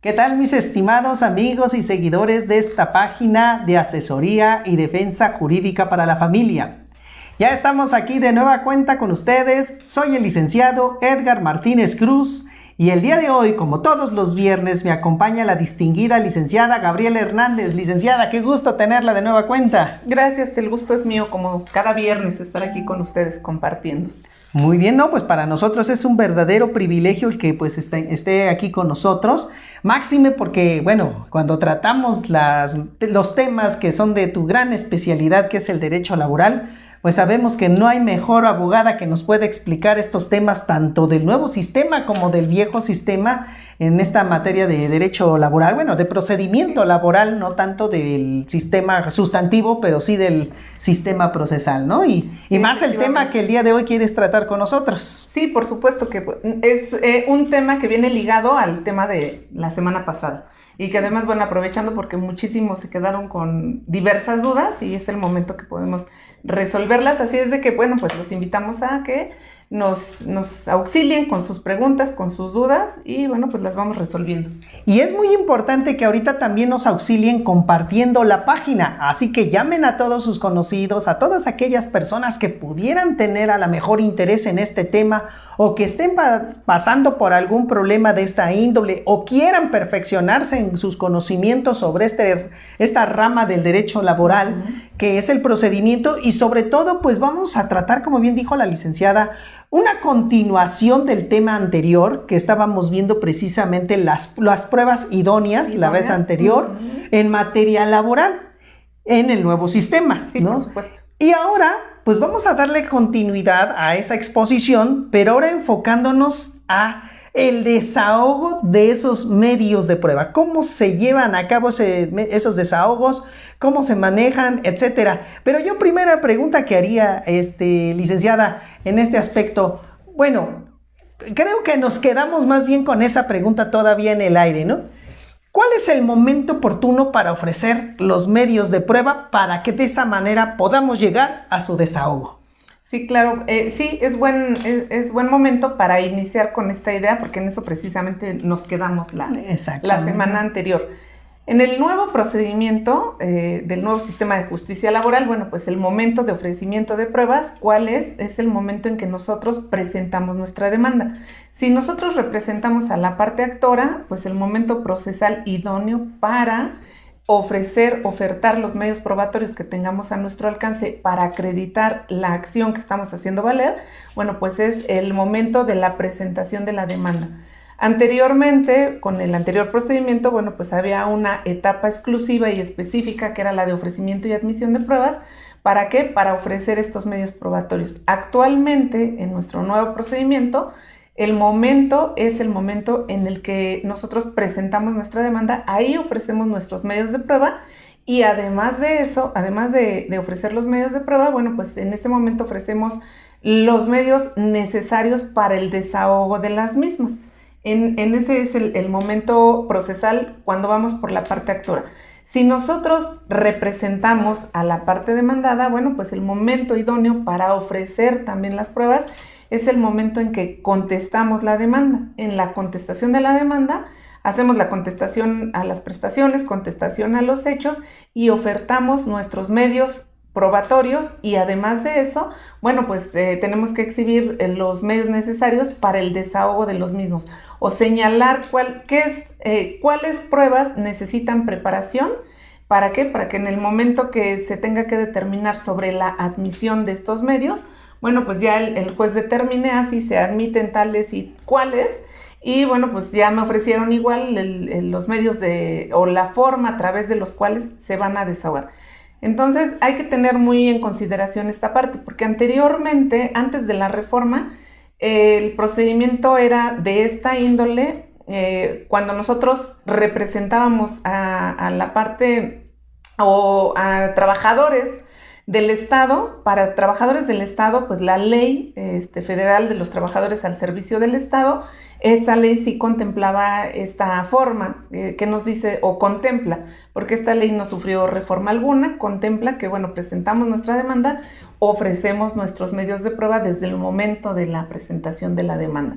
¿Qué tal, mis estimados amigos y seguidores de esta página de asesoría y defensa jurídica para la familia? Ya estamos aquí de nueva cuenta con ustedes. Soy el licenciado Edgar Martínez Cruz y el día de hoy, como todos los viernes, me acompaña la distinguida licenciada Gabriela Hernández. Licenciada, qué gusto tenerla de nueva cuenta. Gracias, el gusto es mío, como cada viernes, estar aquí con ustedes compartiendo. Muy bien, ¿no? Pues para nosotros es un verdadero privilegio el que pues esté aquí con nosotros. Máxime porque, bueno, cuando tratamos los temas que son de tu gran especialidad, que es el derecho laboral, pues sabemos que no hay mejor abogada que nos pueda explicar estos temas tanto del nuevo sistema como del viejo sistema en esta materia de derecho laboral, bueno, de procedimiento laboral, no tanto del sistema sustantivo, pero sí del sistema procesal, ¿no? Y más el tema que el día de hoy quieres tratar con nosotros. Sí, por supuesto que es un tema que viene ligado al tema de la semana pasada y que además, bueno, aprovechando porque muchísimos se quedaron con diversas dudas y es el momento que podemos resolverlas, así es de que, bueno, pues los invitamos a que nos auxilien con sus preguntas, con sus dudas y, bueno, pues las vamos resolviendo. Y es muy importante que ahorita también nos auxilien compartiendo la página, así que llamen a todos sus conocidos, a todas aquellas personas que pudieran tener a lo mejor interés en este tema o que estén pasando por algún problema de esta índole o quieran perfeccionarse en sus conocimientos sobre esta rama del derecho laboral, que es el procedimiento, y sobre todo pues vamos a tratar, como bien dijo la licenciada, una continuación del tema anterior que estábamos viendo precisamente las pruebas idóneas la vez anterior en materia laboral en el nuevo sistema, sí, ¿no? Por supuesto. Y ahora pues vamos a darle continuidad a esa exposición, pero ahora enfocándonos a el desahogo de esos medios de prueba, cómo se llevan a cabo esos desahogos, cómo se manejan, etcétera. Pero yo primera pregunta que haría, licenciada, en este aspecto, bueno, creo que nos quedamos más bien con esa pregunta todavía en el aire, ¿no? ¿Cuál es el momento oportuno para ofrecer los medios de prueba para que de esa manera podamos llegar a su desahogo? Sí, claro, sí, es buen momento para iniciar con esta idea porque en eso precisamente nos quedamos la semana anterior. En el nuevo procedimiento del nuevo sistema de justicia laboral, bueno, pues el momento de ofrecimiento de pruebas, ¿cuál es? Es el momento en que nosotros presentamos nuestra demanda. Si nosotros representamos a la parte actora, pues el momento procesal idóneo para ofertar los medios probatorios que tengamos a nuestro alcance para acreditar la acción que estamos haciendo valer, bueno, pues es el momento de la presentación de la demanda. Anteriormente, con el anterior procedimiento, bueno, pues había una etapa exclusiva y específica que era la de ofrecimiento y admisión de pruebas. ¿Para qué? Para ofrecer estos medios probatorios. Actualmente, en nuestro nuevo procedimiento, el momento es el momento en el que nosotros presentamos nuestra demanda, ahí ofrecemos nuestros medios de prueba y además de eso, además de ofrecer los medios de prueba, bueno, pues en este momento ofrecemos los medios necesarios para el desahogo de las mismas. En ese es el momento procesal cuando vamos por la parte actora. Si nosotros representamos a la parte demandada, bueno, pues el momento idóneo para ofrecer también las pruebas es el momento en que contestamos la demanda. En la contestación de la demanda, hacemos la contestación a las prestaciones, contestación a los hechos y ofertamos nuestros medios probatorios y además de eso, bueno, pues tenemos que exhibir los medios necesarios para el desahogo de los mismos o señalar cuáles pruebas necesitan preparación. ¿Para qué? Para que en el momento que se tenga que determinar sobre la admisión de estos medios, bueno, pues ya el juez determine si se admiten tales y cuáles. Y bueno, pues ya me ofrecieron igual los medios o la forma a través de los cuales se van a desahogar. Entonces hay que tener muy en consideración esta parte, porque anteriormente, antes de la reforma, el procedimiento era de esta índole. Cuando nosotros representábamos a la parte o a trabajadores del Estado, para trabajadores del Estado, pues la ley federal de los trabajadores al servicio del Estado, esa ley sí contemplaba esta forma, que nos dice, o contempla, porque esta ley no sufrió reforma alguna, contempla que, bueno, presentamos nuestra demanda, ofrecemos nuestros medios de prueba desde el momento de la presentación de la demanda.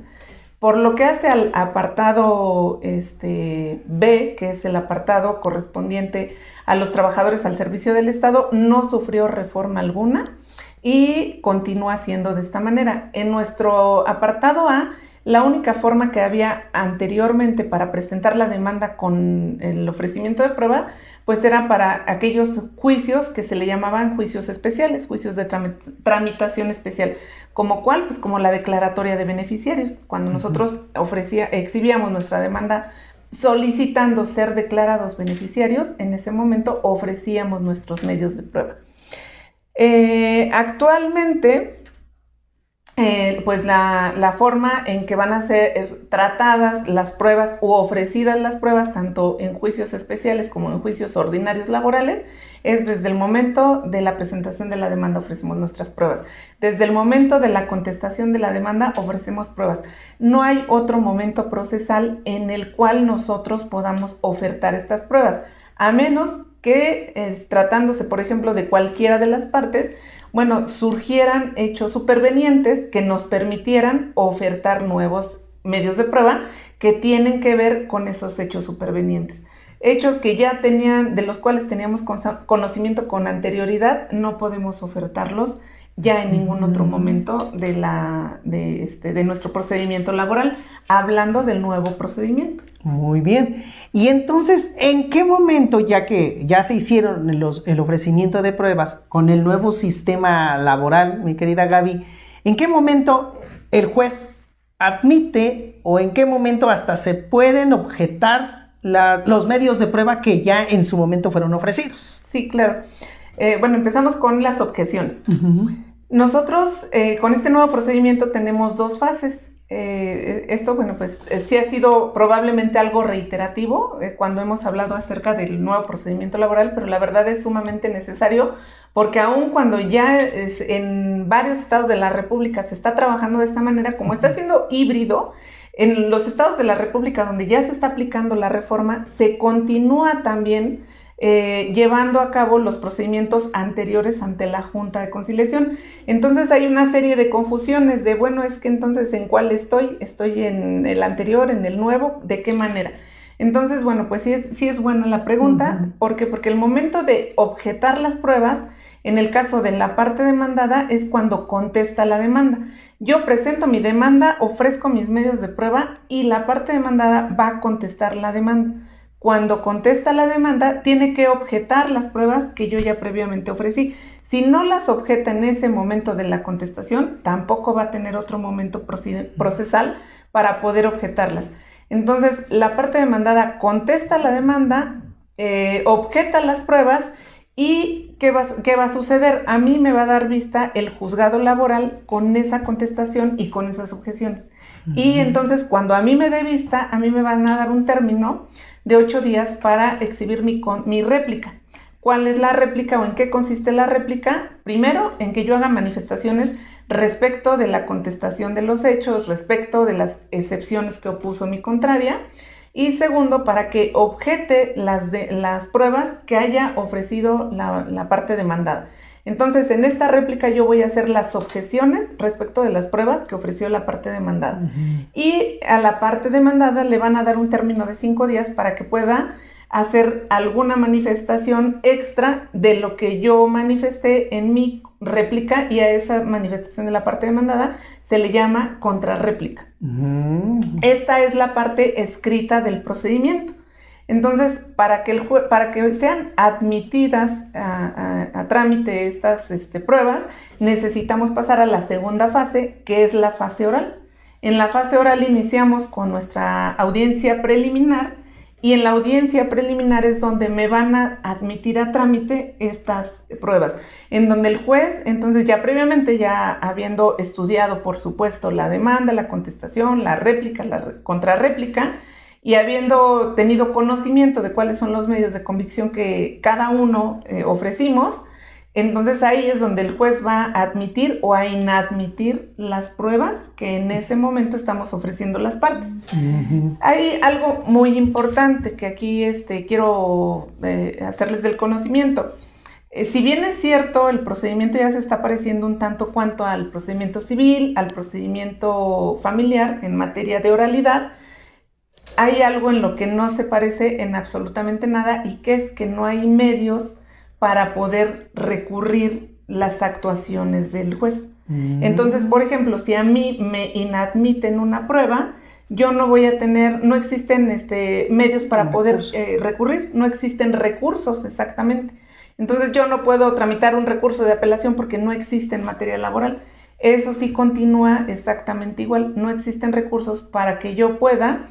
Por lo que hace al apartado B, que es el apartado correspondiente a los trabajadores al servicio del Estado, no sufrió reforma alguna y continúa siendo de esta manera. En nuestro apartado A, la única forma que había anteriormente para presentar la demanda con el ofrecimiento de prueba, pues era para aquellos juicios que se le llamaban juicios especiales, juicios de tramitación especial. ¿Como cuál? Pues como la declaratoria de beneficiarios. Cuando nosotros exhibíamos nuestra demanda solicitando ser declarados beneficiarios, en ese momento ofrecíamos nuestros medios de prueba. Actualmente, pues la forma en que van a ser tratadas las pruebas u ofrecidas las pruebas, tanto en juicios especiales como en juicios ordinarios laborales, es desde el momento de la presentación de la demanda ofrecemos nuestras pruebas. Desde el momento de la contestación de la demanda ofrecemos pruebas. No hay otro momento procesal en el cual nosotros podamos ofertar estas pruebas, a menos que tratándose, por ejemplo, de cualquiera de las partes, bueno, surgieran hechos supervenientes que nos permitieran ofertar nuevos medios de prueba que tienen que ver con esos hechos supervenientes. Hechos que ya de los cuales teníamos conocimiento con anterioridad, no podemos ofertarlos ya en ningún otro momento de nuestro procedimiento laboral, hablando del nuevo procedimiento. Muy bien. Y entonces, ¿en qué momento, ya que ya se hicieron el ofrecimiento de pruebas con el nuevo sistema laboral, mi querida Gaby, ¿en qué momento el juez admite o en qué momento hasta se pueden objetar los medios de prueba que ya en su momento fueron ofrecidos? Sí, claro. Bueno, empezamos con las objeciones. Nosotros con este nuevo procedimiento tenemos dos fases. Esto, bueno, pues sí ha sido probablemente algo reiterativo cuando hemos hablado acerca del nuevo procedimiento laboral, pero la verdad es sumamente necesario porque aun cuando ya en varios estados de la República se está trabajando de esta manera, como está siendo híbrido, en los estados de la República donde ya se está aplicando la reforma, se continúa también llevando a cabo los procedimientos anteriores ante la Junta de Conciliación. Entonces hay una serie de confusiones de, bueno, es que entonces ¿en cuál estoy? ¿Estoy en el anterior, en el nuevo? ¿De qué manera? Entonces, bueno, pues sí es buena la pregunta. ¿Por qué? Porque el momento de objetar las pruebas, en el caso de la parte demandada, es cuando contesta la demanda. Yo presento mi demanda, ofrezco mis medios de prueba y la parte demandada va a contestar la demanda. Cuando contesta la demanda, tiene que objetar las pruebas que yo ya previamente ofrecí. Si no las objeta en ese momento de la contestación, tampoco va a tener otro momento procesal para poder objetarlas. Entonces, la parte demandada contesta la demanda, objeta las pruebas y ¿qué va a suceder? A mí me va a dar vista el juzgado laboral con esa contestación y con esas objeciones. Y entonces, cuando a mí me dé vista, a mí me van a dar un término de 8 días para exhibir mi réplica. ¿Cuál es la réplica o en qué consiste la réplica? Primero, en que yo haga manifestaciones respecto de la contestación de los hechos, respecto de las excepciones que opuso mi contraria. Y segundo, para que objete las pruebas que haya ofrecido la parte demandada. Entonces, en esta réplica yo voy a hacer las objeciones respecto de las pruebas que ofreció la parte demandada. Y a la parte demandada le van a dar un término de 5 días para que pueda hacer alguna manifestación extra de lo que yo manifesté en mi réplica, y a esa manifestación de la parte demandada se le llama contrarréplica. Esta es la parte escrita del procedimiento. Entonces, para que sean admitidas a trámite estas pruebas, necesitamos pasar a la segunda fase, que es la fase oral. En la fase oral iniciamos con nuestra audiencia preliminar, y en la audiencia preliminar es donde me van a admitir a trámite estas pruebas, en donde el juez, entonces ya previamente, ya habiendo estudiado, por supuesto, la demanda, la contestación, la réplica, la contrarréplica, y habiendo tenido conocimiento de cuáles son los medios de convicción que cada uno ofrecimos, entonces ahí es donde el juez va a admitir o a inadmitir las pruebas que en ese momento estamos ofreciendo las partes. Hay algo muy importante que aquí quiero hacerles del conocimiento. Si bien es cierto, el procedimiento ya se está pareciendo un tanto cuanto al procedimiento civil, al procedimiento familiar en materia de oralidad, hay algo en lo que no se parece en absolutamente nada, y que es que no hay medios para poder recurrir las actuaciones del juez. Entonces, por ejemplo, si a mí me inadmiten una prueba, yo no voy a tener, no existen medios para poder recurrir, no existen recursos exactamente. Entonces yo no puedo tramitar un recurso de apelación porque no existe en materia laboral. Eso sí continúa exactamente igual, no existen recursos para que yo pueda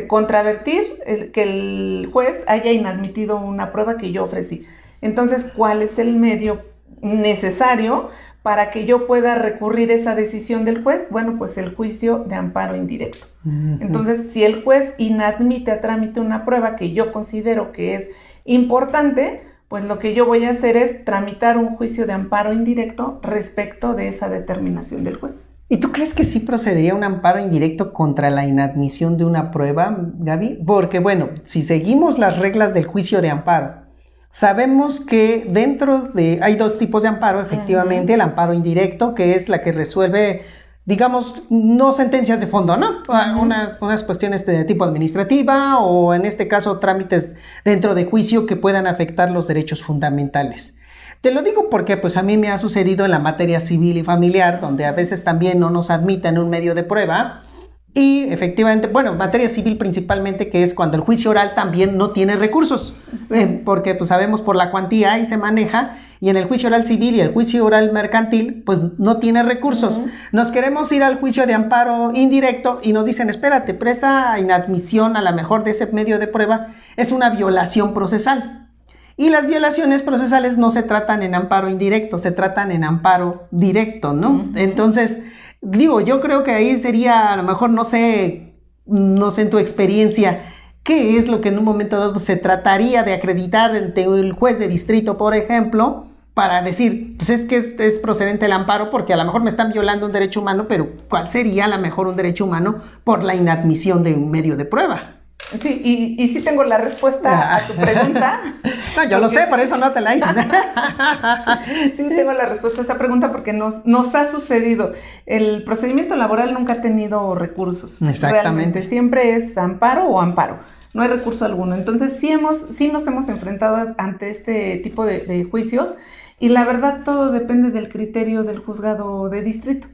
contravertir que el juez haya inadmitido una prueba que yo ofrecí. Entonces, ¿cuál es el medio necesario para que yo pueda recurrir esa decisión del juez? Bueno, pues el juicio de amparo indirecto. Entonces, si el juez inadmite a trámite una prueba que yo considero que es importante, pues lo que yo voy a hacer es tramitar un juicio de amparo indirecto respecto de esa determinación del juez. ¿Y tú crees que sí procedería un amparo indirecto contra la inadmisión de una prueba, Gaby? Porque, bueno, si seguimos las reglas del juicio de amparo, sabemos que hay dos tipos de amparo, efectivamente. El amparo indirecto, que es la que resuelve, digamos, no sentencias de fondo, ¿no? Unas cuestiones de tipo administrativa, o en este caso trámites dentro de juicio que puedan afectar los derechos fundamentales. Te lo digo porque pues a mí me ha sucedido en la materia civil y familiar, donde a veces también no nos admiten un medio de prueba. Y efectivamente, bueno, materia civil principalmente, que es cuando el juicio oral también no tiene recursos, porque pues sabemos por la cuantía y se maneja, y en el juicio oral civil y el juicio oral mercantil pues no tiene recursos. Nos queremos ir al juicio de amparo indirecto y nos dicen, espérate, pero esa inadmisión a lo mejor de ese medio de prueba es una violación procesal. Y las violaciones procesales no se tratan en amparo indirecto, se tratan en amparo directo, ¿no? Entonces, digo, yo creo que ahí sería, a lo mejor, no sé en tu experiencia, ¿qué es lo que en un momento dado se trataría de acreditar ante el juez de distrito, por ejemplo, para decir, pues es que es procedente el amparo porque a lo mejor me están violando un derecho humano, pero ¿cuál sería a lo mejor un derecho humano por la inadmisión de un medio de prueba? Sí, y sí tengo la respuesta a tu pregunta. No, yo lo sé, por eso no te la hice. Sí, tengo la respuesta a esta pregunta porque nos ha sucedido. El procedimiento laboral nunca ha tenido recursos. Exactamente. Realmente, siempre es amparo o amparo. No hay recurso alguno. Entonces, sí nos hemos enfrentado ante este tipo de juicios. Y la verdad, todo depende del criterio del juzgado de distrito.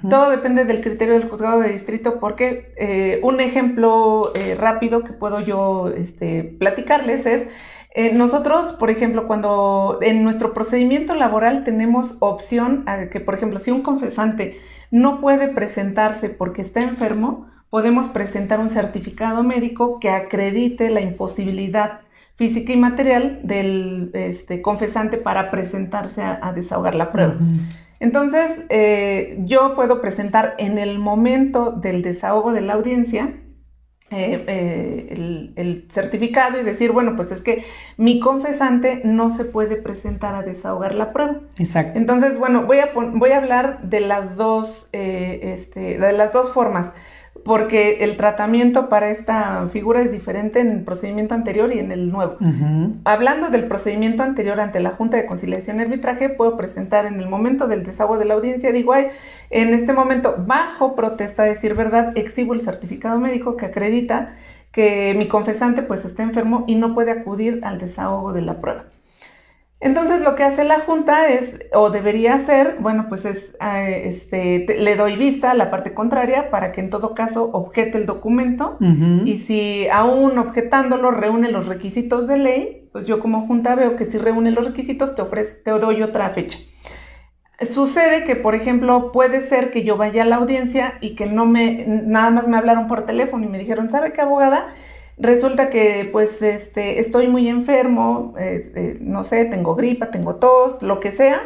Todo depende del criterio del juzgado de distrito, porque un ejemplo rápido que puedo yo platicarles es, nosotros, por ejemplo, cuando en nuestro procedimiento laboral tenemos opción a que, por ejemplo, si un confesante no puede presentarse porque está enfermo, podemos presentar un certificado médico que acredite la imposibilidad física y material del confesante para presentarse a desahogar la prueba. Entonces, yo puedo presentar en el momento del desahogo de la audiencia el certificado y decir, bueno, pues es que mi confesante no se puede presentar a desahogar la prueba. Exacto. Entonces, bueno, voy a hablar de las dos formas, porque el tratamiento para esta figura es diferente en el procedimiento anterior y en el nuevo. Hablando del procedimiento anterior ante la Junta de Conciliación y Arbitraje, puedo presentar en el momento del desahogo de la audiencia, digo, en este momento, bajo protesta de decir verdad, exhibo el certificado médico que acredita que mi confesante pues está enfermo y no puede acudir al desahogo de la prueba. Entonces lo que hace la Junta es, o debería hacer, bueno, pues es, le doy vista a la parte contraria para que en todo caso objete el documento, y si aún objetándolo reúne los requisitos de ley, pues yo como Junta veo que si reúne los requisitos te doy otra fecha. Sucede que, por ejemplo, puede ser que yo vaya a la audiencia y que nada más me hablaron por teléfono y me dijeron, ¿sabe qué, abogada? Resulta que pues estoy muy enfermo, no sé, tengo gripa, tengo tos, lo que sea,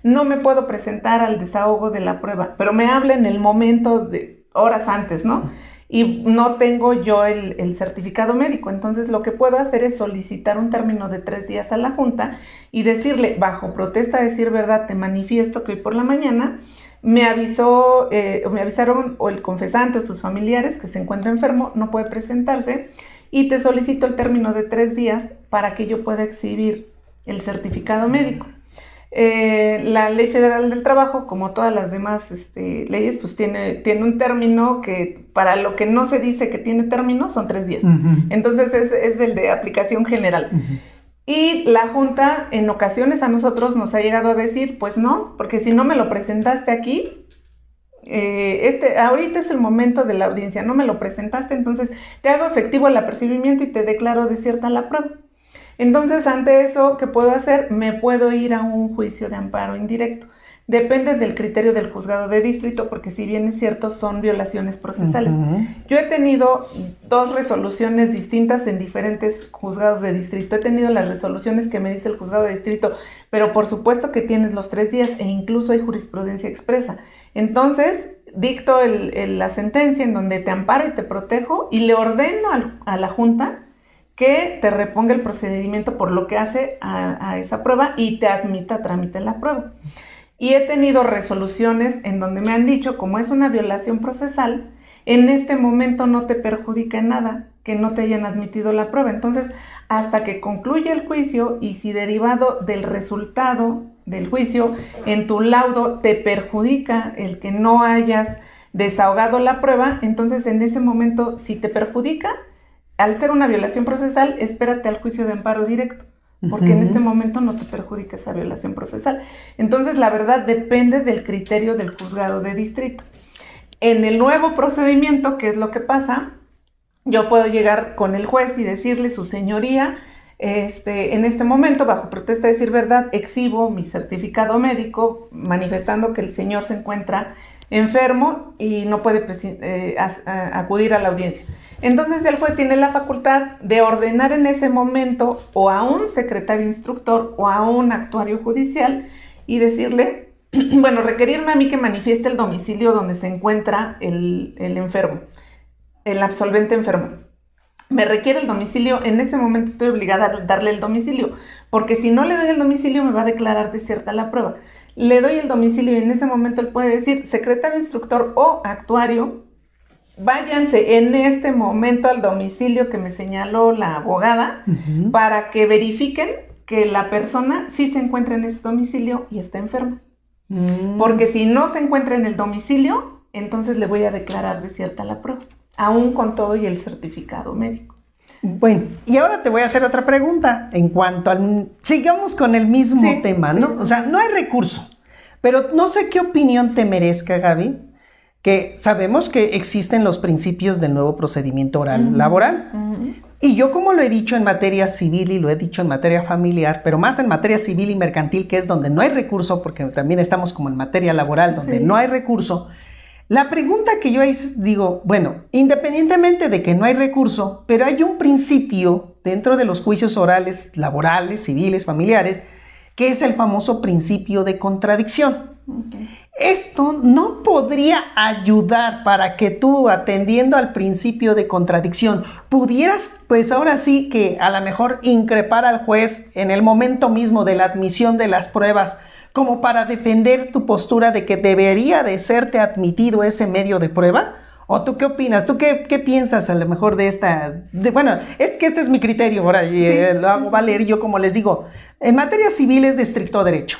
no me puedo presentar al desahogo de la prueba, pero me habla en el momento de horas antes, ¿no? Y no tengo yo el certificado médico. Entonces lo que puedo hacer es solicitar un término de 3 días a la Junta y decirle, bajo protesta de decir verdad, te manifiesto que hoy por la mañana me avisaron o el confesante o sus familiares que se encuentra enfermo, no puede presentarse, y te solicito el término de 3 días para que yo pueda exhibir el certificado médico. La Ley Federal del Trabajo, como todas las demás leyes, pues tiene un término que para lo que no se dice que tiene término son 3 días. Entonces es el de aplicación general. Y la Junta en ocasiones a nosotros nos ha llegado a decir, pues no, porque si no me lo presentaste aquí, ahorita es el momento de la audiencia, no me lo presentaste, entonces te hago efectivo el apercibimiento y te declaro desierta la prueba. Entonces, ante eso, ¿qué puedo hacer? Me puedo ir a un juicio de amparo indirecto. Depende del criterio del juzgado de distrito, porque si bien es cierto, son violaciones procesales. Yo he tenido 2 resoluciones distintas en diferentes juzgados de distrito. He tenido las resoluciones que me dice el juzgado de distrito, pero por supuesto que tienes los 3 días e incluso hay jurisprudencia expresa. Entonces, dicto la sentencia en donde te amparo y te protejo y le ordeno a la Junta que te reponga el procedimiento por lo que hace a esa prueba y te admita a trámite la prueba. Y he tenido resoluciones en donde me han dicho, como es una violación procesal, en este momento no te perjudica en nada que no te hayan admitido la prueba. Entonces, hasta que concluya el juicio y si derivado del resultado del juicio en tu laudo te perjudica el que no hayas desahogado la prueba, entonces en ese momento, si te perjudica, al ser una violación procesal, espérate al juicio de amparo directo, porque en este momento no te perjudica esa violación procesal. Entonces, la verdad depende del criterio del juzgado de distrito. En el nuevo procedimiento, ¿qué es lo que pasa? Yo puedo llegar con el juez y decirle, su señoría, en este momento, bajo protesta de decir verdad, exhibo mi certificado médico manifestando que el señor se encuentra enfermo y no puede acudir a la audiencia. Entonces el juez tiene la facultad de ordenar en ese momento o a un secretario instructor o a un actuario judicial y decirle, bueno, requerirme a mí que manifieste el domicilio donde se encuentra el enfermo, el absolvente enfermo. Me requiere el domicilio, en ese momento estoy obligada a darle el domicilio, porque si no le doy el domicilio me va a declarar desierta la prueba. Le doy el domicilio y en ese momento él puede decir, secretario instructor o actuario, váyanse en este momento al domicilio que me señaló la abogada para que verifiquen que la persona sí se encuentra en ese domicilio y está enferma. Porque si no se encuentra en el domicilio, entonces le voy a declarar desierta la prueba, aún con todo y el certificado médico. Bueno, y ahora te voy a hacer otra pregunta en cuanto al... Sigamos con el mismo tema, ¿no? O sea, no hay recurso, pero no sé qué opinión te merezca, Gaby, que sabemos que existen los principios del nuevo procedimiento oral laboral. Y yo, como lo he dicho en materia civil y lo he dicho en materia familiar, pero más en materia civil y mercantil, que es donde no hay recurso, porque también estamos como en materia laboral, donde no hay recurso, la pregunta que yo digo, bueno, independientemente de que no hay recurso, pero hay un principio dentro de los juicios orales, laborales, civiles, familiares, que es el famoso principio de contradicción. Esto no podría ayudar para que tú, atendiendo al principio de contradicción, pudieras, pues ahora sí que a lo mejor increpar al juez en el momento mismo de la admisión de las pruebas, como para defender tu postura de que debería de serte admitido ese medio de prueba. ¿O tú qué opinas? ¿Tú qué piensas a lo mejor de esta? Bueno, es que este es mi criterio, ahora lo hago valer. Yo, como les digo, en materia civil es de estricto derecho.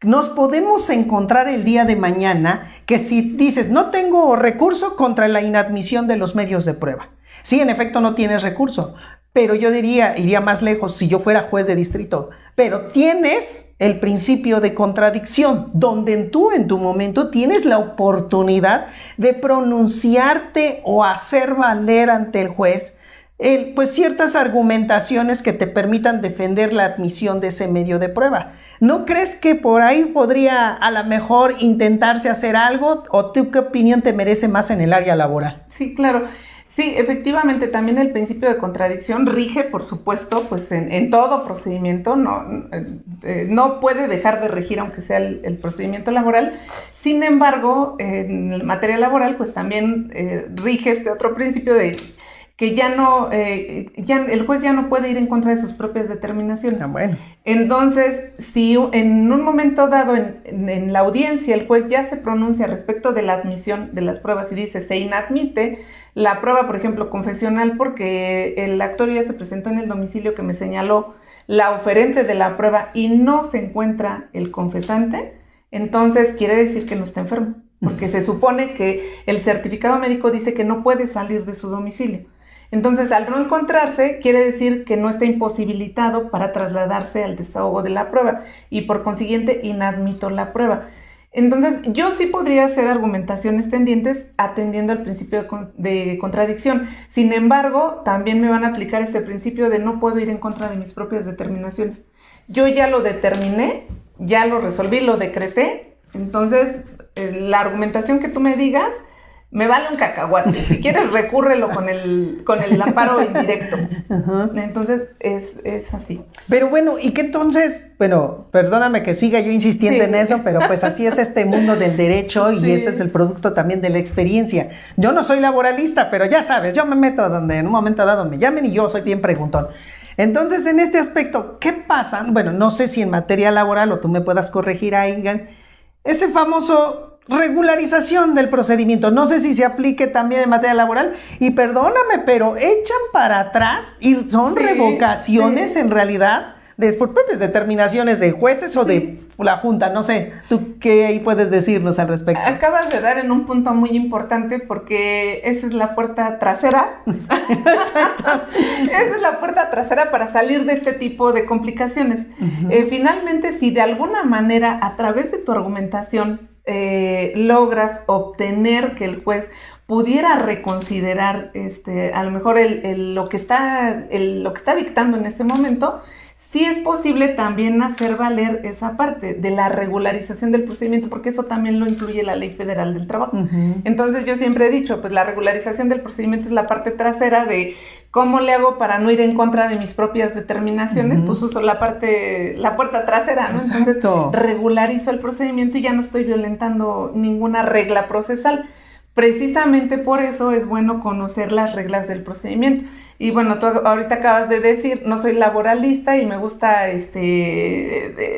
Nos podemos encontrar el día de mañana que si dices, no tengo recurso contra la inadmisión de los medios de prueba. Sí, en efecto no tienes recurso, pero yo iría más lejos si yo fuera juez de distrito, pero tienes el principio de contradicción, donde tú en tu momento tienes la oportunidad de pronunciarte o hacer valer ante el juez pues ciertas argumentaciones que te permitan defender la admisión de ese medio de prueba. ¿No crees que por ahí podría a lo mejor intentarse hacer algo? ¿O tú qué opinión te merece más en el área laboral? Sí, claro. Sí, efectivamente, también el principio de contradicción rige, por supuesto, pues en todo procedimiento, no puede dejar de regir aunque sea el procedimiento laboral. Sin embargo, en materia laboral, pues también rige este otro principio de que el juez ya no puede ir en contra de sus propias determinaciones. Bueno. Entonces, si en un momento dado en la audiencia el juez ya se pronuncia respecto de la admisión de las pruebas y dice, se inadmite la prueba, por ejemplo, confesional, porque el actuario ya se presentó en el domicilio que me señaló la oferente de la prueba y no se encuentra el confesante, entonces quiere decir que no está enfermo, porque se supone que el certificado médico dice que no puede salir de su domicilio. Entonces, al no encontrarse, quiere decir que no está imposibilitado para trasladarse al desahogo de la prueba y por consiguiente inadmito la prueba. Entonces, yo sí podría hacer argumentaciones tendientes atendiendo al principio de contradicción. Sin embargo, también me van a aplicar este principio de no puedo ir en contra de mis propias determinaciones. Yo ya lo determiné, ya lo resolví, lo decreté. Entonces, la argumentación que tú me digas, me vale un cacahuate. Si quieres, recúrrelo con el amparo indirecto. Uh-huh. Entonces, es así. Pero bueno, ¿y qué entonces? Bueno, perdóname que siga yo insistiendo en eso, pero pues así es este mundo del derecho y este es el producto también de la experiencia. Yo no soy laboralista, pero ya sabes, yo me meto donde en un momento dado me llamen y yo soy bien preguntón. Entonces, en este aspecto, ¿qué pasa? Bueno, no sé si en materia laboral o tú me puedas corregir ahí, ese famoso regularización del procedimiento, no sé si se aplique también en materia laboral y perdóname, pero echan para atrás y son revocaciones en realidad por propias determinaciones de jueces o de la Junta, no sé, ¿tú qué ahí puedes decirnos al respecto? Acabas de dar en un punto muy importante porque esa es la puerta trasera. Esa es la puerta trasera para salir de este tipo de complicaciones. Uh-huh. Finalmente, si de alguna manera a través de tu argumentación logras obtener que el juez pudiera reconsiderar a lo mejor lo que está dictando en ese momento, sí es posible también hacer valer esa parte de la regularización del procedimiento, porque eso también lo incluye la Ley Federal del Trabajo. Uh-huh. Entonces yo siempre he dicho, pues la regularización del procedimiento es la parte trasera de cómo le hago para no ir en contra de mis propias determinaciones, uh-huh. Pues uso la puerta trasera, ¿no? Exacto. Entonces regularizo el procedimiento y ya no estoy violentando ninguna regla procesal. Precisamente por eso es bueno conocer las reglas del procedimiento. Y bueno, tú ahorita acabas de decir, no soy laboralista y me gusta tener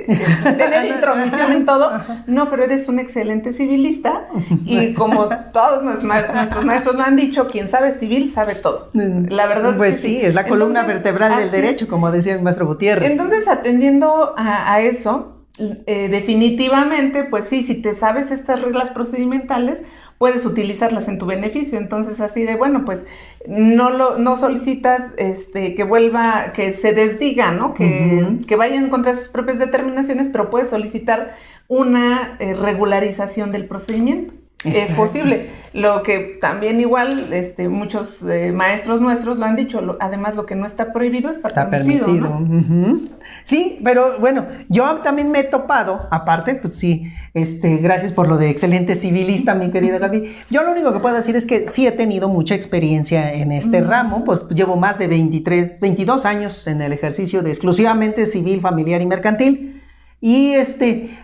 intromisión en todo. No, pero eres un excelente civilista y como todos nuestros maestros lo han dicho, quien sabe civil sabe todo. La verdad pues es que sí, es la columna vertebral del derecho, como decía el maestro Gutiérrez. Entonces, atendiendo a eso, definitivamente, pues sí, si te sabes estas reglas procedimentales, puedes utilizarlas en tu beneficio. Entonces, así de, bueno, pues no solicitas que se desdiga, ¿no? Que vaya en contra de sus propias determinaciones, pero puedes solicitar una regularización del procedimiento. Exacto. Es posible. Lo que también igual muchos maestros nuestros lo han dicho, además lo que no está prohibido está permitido, ¿no? Uh-huh. Sí, pero bueno, yo también me he topado, aparte, pues sí, gracias por lo de excelente civilista, mi querida Gaby. Yo lo único que puedo decir es que sí he tenido mucha experiencia en este ramo, pues llevo más de 22 años en el ejercicio de exclusivamente civil, familiar y mercantil. Y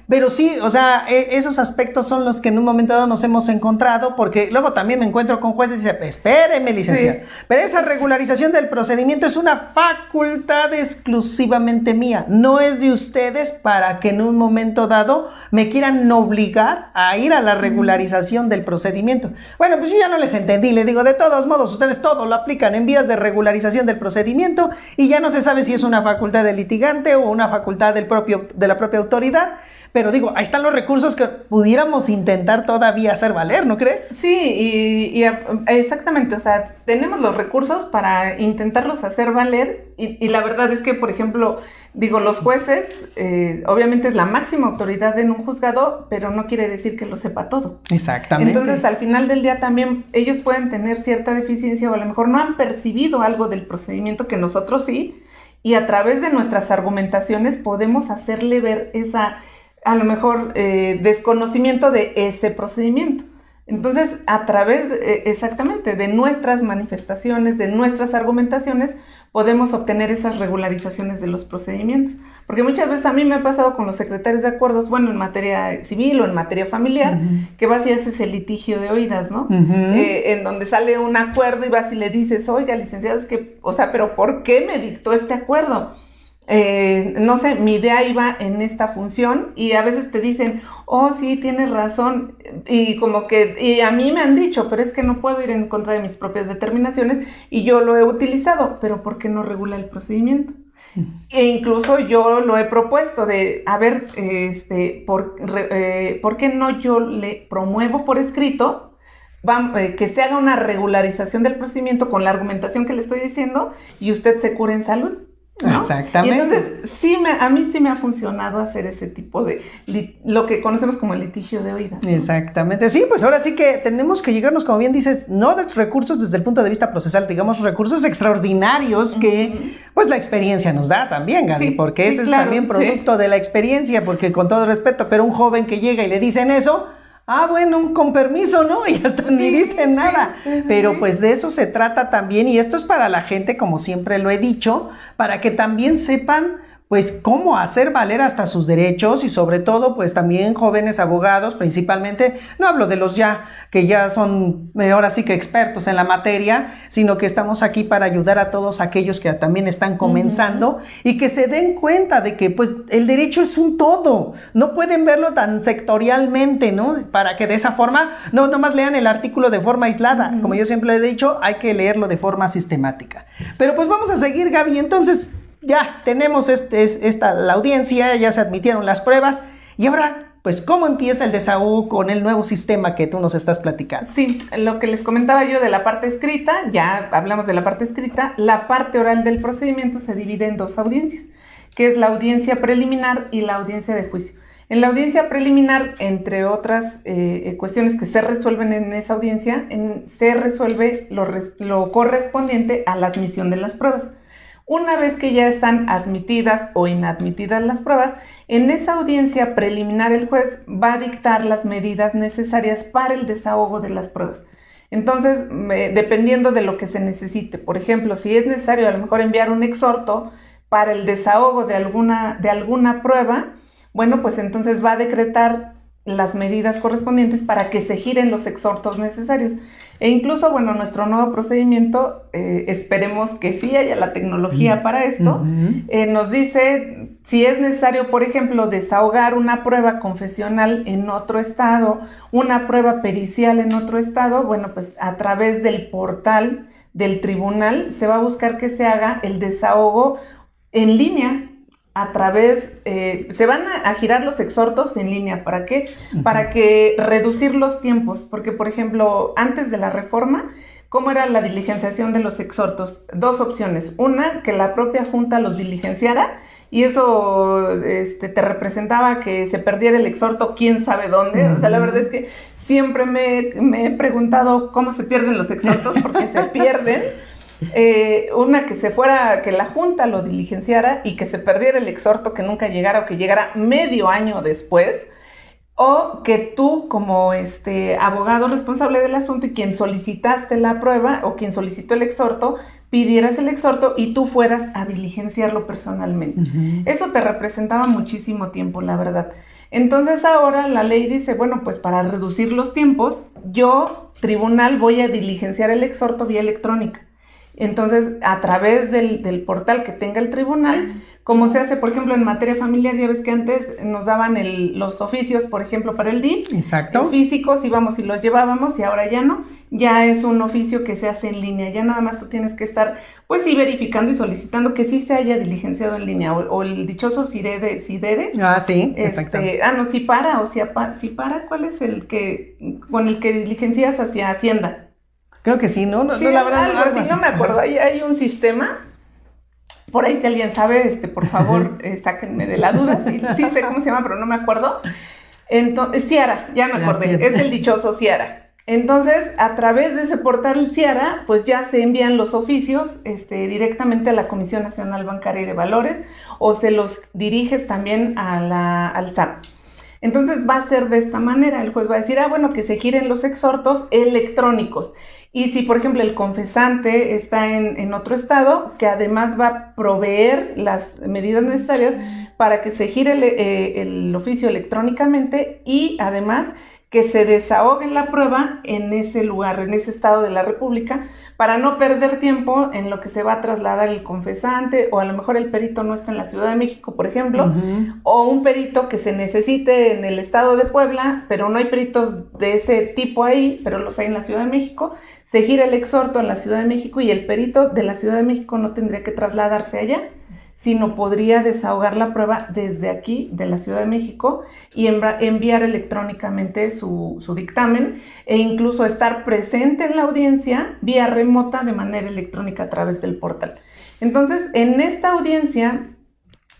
pero sí, o sea, esos aspectos son los que en un momento dado nos hemos encontrado, porque luego también me encuentro con jueces y dicen, espéreme, licenciado, sí. Pero esa regularización del procedimiento es una facultad exclusivamente mía, no es de ustedes para que en un momento dado me quieran obligar a ir a la regularización del procedimiento. Bueno, pues yo ya no les entendí, le digo, de todos modos, ustedes todo lo aplican en vías de regularización del procedimiento y ya no se sabe si es una facultad del litigante o una facultad de la propia autoridad, pero digo, ahí están los recursos que pudiéramos intentar todavía hacer valer, ¿no crees? Sí, y exactamente, o sea, tenemos los recursos para intentarlos hacer valer y la verdad es que, por ejemplo, digo, los jueces, obviamente es la máxima autoridad en un juzgado, pero no quiere decir que lo sepa todo. Exactamente. Entonces, al final del día también ellos pueden tener cierta deficiencia o a lo mejor no han percibido algo del procedimiento que nosotros sí, y a través de nuestras argumentaciones podemos hacerle ver a lo mejor desconocimiento de ese procedimiento. Entonces, a través exactamente de nuestras manifestaciones, de nuestras argumentaciones, podemos obtener esas regularizaciones de los procedimientos. Porque muchas veces a mí me ha pasado con los secretarios de acuerdos, bueno, en materia civil o en materia familiar, que vas y haces el litigio de oídas, ¿no? En donde sale un acuerdo y vas y le dices, oiga, licenciado, es que, o sea, pero ¿por qué me dictó este acuerdo? No sé, mi idea iba en esta función y a veces te dicen, oh sí, tienes razón y como que, y a mí me han dicho, pero es que no puedo ir en contra de mis propias determinaciones y yo lo he utilizado, pero ¿por qué no regula el procedimiento? E incluso yo lo he propuesto de, a ver, ¿por qué no yo le promuevo por escrito que se haga una regularización del procedimiento con la argumentación que le estoy diciendo y usted se cure en salud? ¿No? Exactamente. Y entonces a mí sí me ha funcionado hacer ese tipo de lo que conocemos como el litigio de oídas, ¿no? Exactamente, sí, pues ahora sí que tenemos que llegarnos, como bien dices, no de recursos desde el punto de vista procesal, digamos recursos extraordinarios que pues la experiencia nos da también, Gaby, porque ese es también producto de la experiencia, porque con todo respeto, pero un joven que llega y le dicen eso, bueno, con permiso, ¿no? Y hasta ni dicen nada. Pero pues de eso se trata también, y esto es para la gente, como siempre lo he dicho, para que también sepan pues cómo hacer valer hasta sus derechos, y sobre todo pues también jóvenes abogados, principalmente, no hablo de los que ya son ahora sí que expertos en la materia, sino que estamos aquí para ayudar a todos aquellos que también están comenzando y que se den cuenta de que pues el derecho es un todo, no pueden verlo tan sectorialmente, ¿no? Para que de esa forma no nomás lean el artículo de forma aislada, como yo siempre he dicho, hay que leerlo de forma sistemática. Pero pues vamos a seguir, Gaby, entonces ya tenemos la audiencia, ya se admitieron las pruebas, y ahora, pues, ¿cómo empieza el desahogo con el nuevo sistema que tú nos estás platicando? Sí, lo que les comentaba yo de la parte escrita, ya hablamos de la parte escrita, la parte oral del procedimiento se divide en 2 audiencias, que es la audiencia preliminar y la audiencia de juicio. En la audiencia preliminar, entre otras cuestiones que se resuelven en esa audiencia, se resuelve lo correspondiente a la admisión de las pruebas. Una vez que ya están admitidas o inadmitidas las pruebas, en esa audiencia preliminar el juez va a dictar las medidas necesarias para el desahogo de las pruebas. Entonces, dependiendo de lo que se necesite, por ejemplo, si es necesario a lo mejor enviar un exhorto para el desahogo de alguna prueba, bueno, pues entonces va a decretar las medidas correspondientes para que se giren los exhortos necesarios. E incluso, bueno, nuestro nuevo procedimiento, esperemos que sí haya la tecnología para esto, nos dice si es necesario, por ejemplo, desahogar una prueba confesional en otro estado, una prueba pericial en otro estado, bueno, pues a través del portal del tribunal se va a buscar que se haga el desahogo en línea. A través, se van a girar los exhortos en línea. ¿Para qué? Para que reducir los tiempos, porque por ejemplo, antes de la reforma, ¿cómo era la diligenciación de los exhortos? 2 opciones. Una, que la propia Junta los diligenciara, y eso te representaba que se perdiera el exhorto quién sabe dónde. O sea, la verdad es que siempre me he preguntado cómo se pierden los exhortos, porque se pierden. Una, que la Junta lo diligenciara y que se perdiera el exhorto, que nunca llegara o que llegara medio año después, o que tú como abogado responsable del asunto y quien solicitaste la prueba o quien solicitó el exhorto, pidieras el exhorto y tú fueras a diligenciarlo personalmente. Eso te representaba muchísimo tiempo, la verdad. Entonces ahora la ley dice, bueno, pues para reducir los tiempos, yo, tribunal, voy a diligenciar el exhorto vía electrónica. Entonces, a través del portal que tenga el tribunal, como se hace, por ejemplo, en materia familiar, ya ves que antes nos daban los oficios, por ejemplo, para el DIF. Exacto. Físicos, íbamos y los llevábamos, y ahora ya no. Ya es un oficio que se hace en línea. Ya nada más tú tienes que estar, pues sí, verificando y solicitando que sí se haya diligenciado en línea. O el dichoso SIDERE. Ah, sí, exacto. No, SIPARA o SIPARA, ¿cuál es con el que diligencias hacia Hacienda? Creo que sí, ¿no? Sí, la verdad, algo así, no me acuerdo. Hay un sistema, por ahí si alguien sabe, por favor, sáquenme de la duda. Sí sé cómo se llama, pero no me acuerdo. Entonces, Ciara, ya me acordé, es el dichoso Ciara. Entonces, a través de ese portal Ciara, pues ya se envían los oficios directamente a la Comisión Nacional Bancaria y de Valores, o se los diriges también al SAT. Entonces va a ser de esta manera, el juez va a decir, bueno, que se giren los exhortos electrónicos. Y si, por ejemplo, el confesante está en otro estado, que además va a proveer las medidas necesarias para que se gire el oficio electrónicamente, y además que se desahogue la prueba en ese lugar, en ese estado de la República, para no perder tiempo en lo que se va a trasladar el confesante, o a lo mejor el perito no está en la Ciudad de México, por ejemplo, o un perito que se necesite en el estado de Puebla, pero no hay peritos de ese tipo ahí, pero los hay en la Ciudad de México. Se gira el exhorto en la Ciudad de México y el perito de la Ciudad de México no tendría que trasladarse allá. sino podría desahogar la prueba desde aquí, de la Ciudad de México, y enviar electrónicamente su dictamen e incluso estar presente en la audiencia vía remota de manera electrónica a través del portal. Entonces, en esta audiencia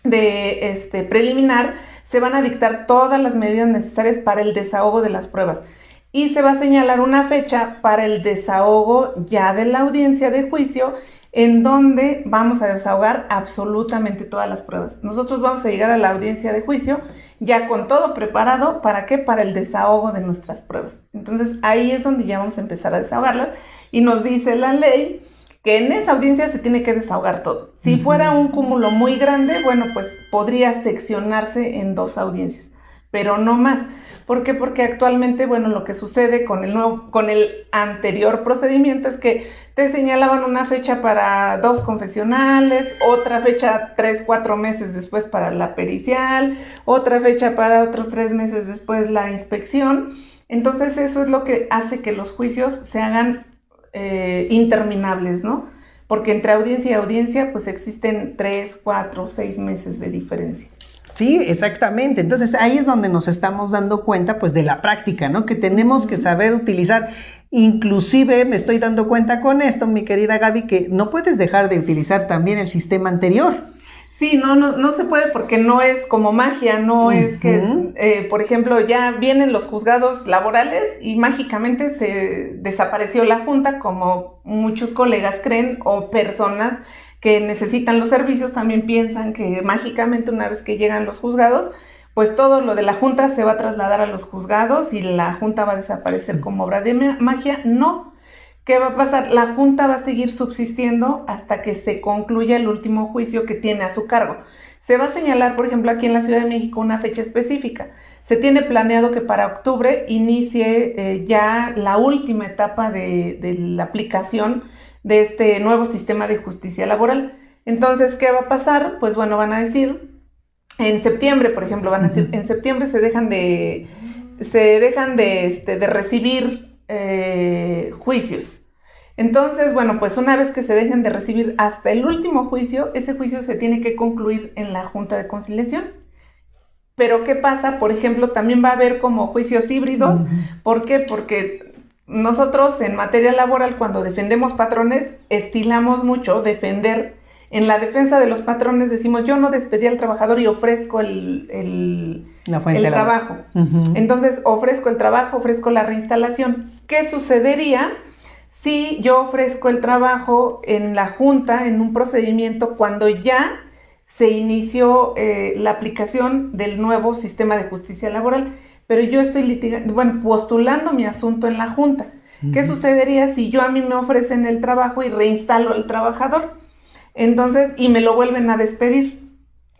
de preliminar se van a dictar todas las medidas necesarias para el desahogo de las pruebas y se va a señalar una fecha para el desahogo ya de la audiencia de juicio, en donde vamos a desahogar absolutamente todas las pruebas. Nosotros vamos a llegar a la audiencia de juicio ya con todo preparado. ¿Para qué? Para el desahogo de nuestras pruebas. Entonces ahí es donde ya vamos a empezar a desahogarlas y nos dice la ley que en esa audiencia se tiene que desahogar todo. Si fuera un cúmulo muy grande, bueno, pues podría seccionarse en 2 audiencias, pero no más. ¿Por qué? Porque actualmente, bueno, lo que sucede con el anterior procedimiento es que te señalaban una fecha para 2 confesionales, otra fecha 3-4 meses después para la pericial, otra fecha para otros 3 meses después la inspección. Entonces eso es lo que hace que los juicios se hagan interminables, ¿no? Porque entre audiencia y audiencia pues existen 3, 4, 6 meses de diferencia. Sí, exactamente. Entonces ahí es donde nos estamos dando cuenta pues de la práctica, ¿no? Que tenemos que saber utilizar. Inclusive me estoy dando cuenta con esto, mi querida Gaby, que no puedes dejar de utilizar también el sistema anterior. Sí, no se puede porque no es como magia, no es que, por ejemplo, ya vienen los juzgados laborales y mágicamente se desapareció la junta, como muchos colegas creen, o personas que necesitan los servicios también piensan que mágicamente una vez que llegan los juzgados, pues todo lo de la junta se va a trasladar a los juzgados y la junta va a desaparecer como obra de magia. No. ¿Qué va a pasar? La junta va a seguir subsistiendo hasta que se concluya el último juicio que tiene a su cargo. Se va a señalar, por ejemplo, aquí en la Ciudad de México una fecha específica. Se tiene planeado que para octubre inicie ya la última etapa de la aplicación de este nuevo sistema de justicia laboral. Entonces, ¿qué va a pasar? Pues bueno, van a decir, en septiembre, por ejemplo, van a decir, en septiembre se dejan de recibir juicios. Entonces, bueno, pues una vez que se dejen de recibir hasta el último juicio, ese juicio se tiene que concluir en la Junta de Conciliación. Pero ¿qué pasa? Por ejemplo, también va a haber como juicios híbridos. ¿Por qué? Porque nosotros en materia laboral, cuando defendemos patrones, estilamos mucho defender. En la defensa de los patrones decimos, yo no despedí al trabajador y ofrezco el trabajo. Entonces, ofrezco el trabajo, ofrezco la reinstalación. ¿Qué sucedería si yo ofrezco el trabajo en la junta, en un procedimiento, cuando ya se inició la aplicación del nuevo sistema de justicia laboral? Pero yo estoy postulando mi asunto en la junta. ¿Qué sucedería si yo a mí me ofrecen el trabajo y reinstalo al trabajador? Entonces, y me lo vuelven a despedir.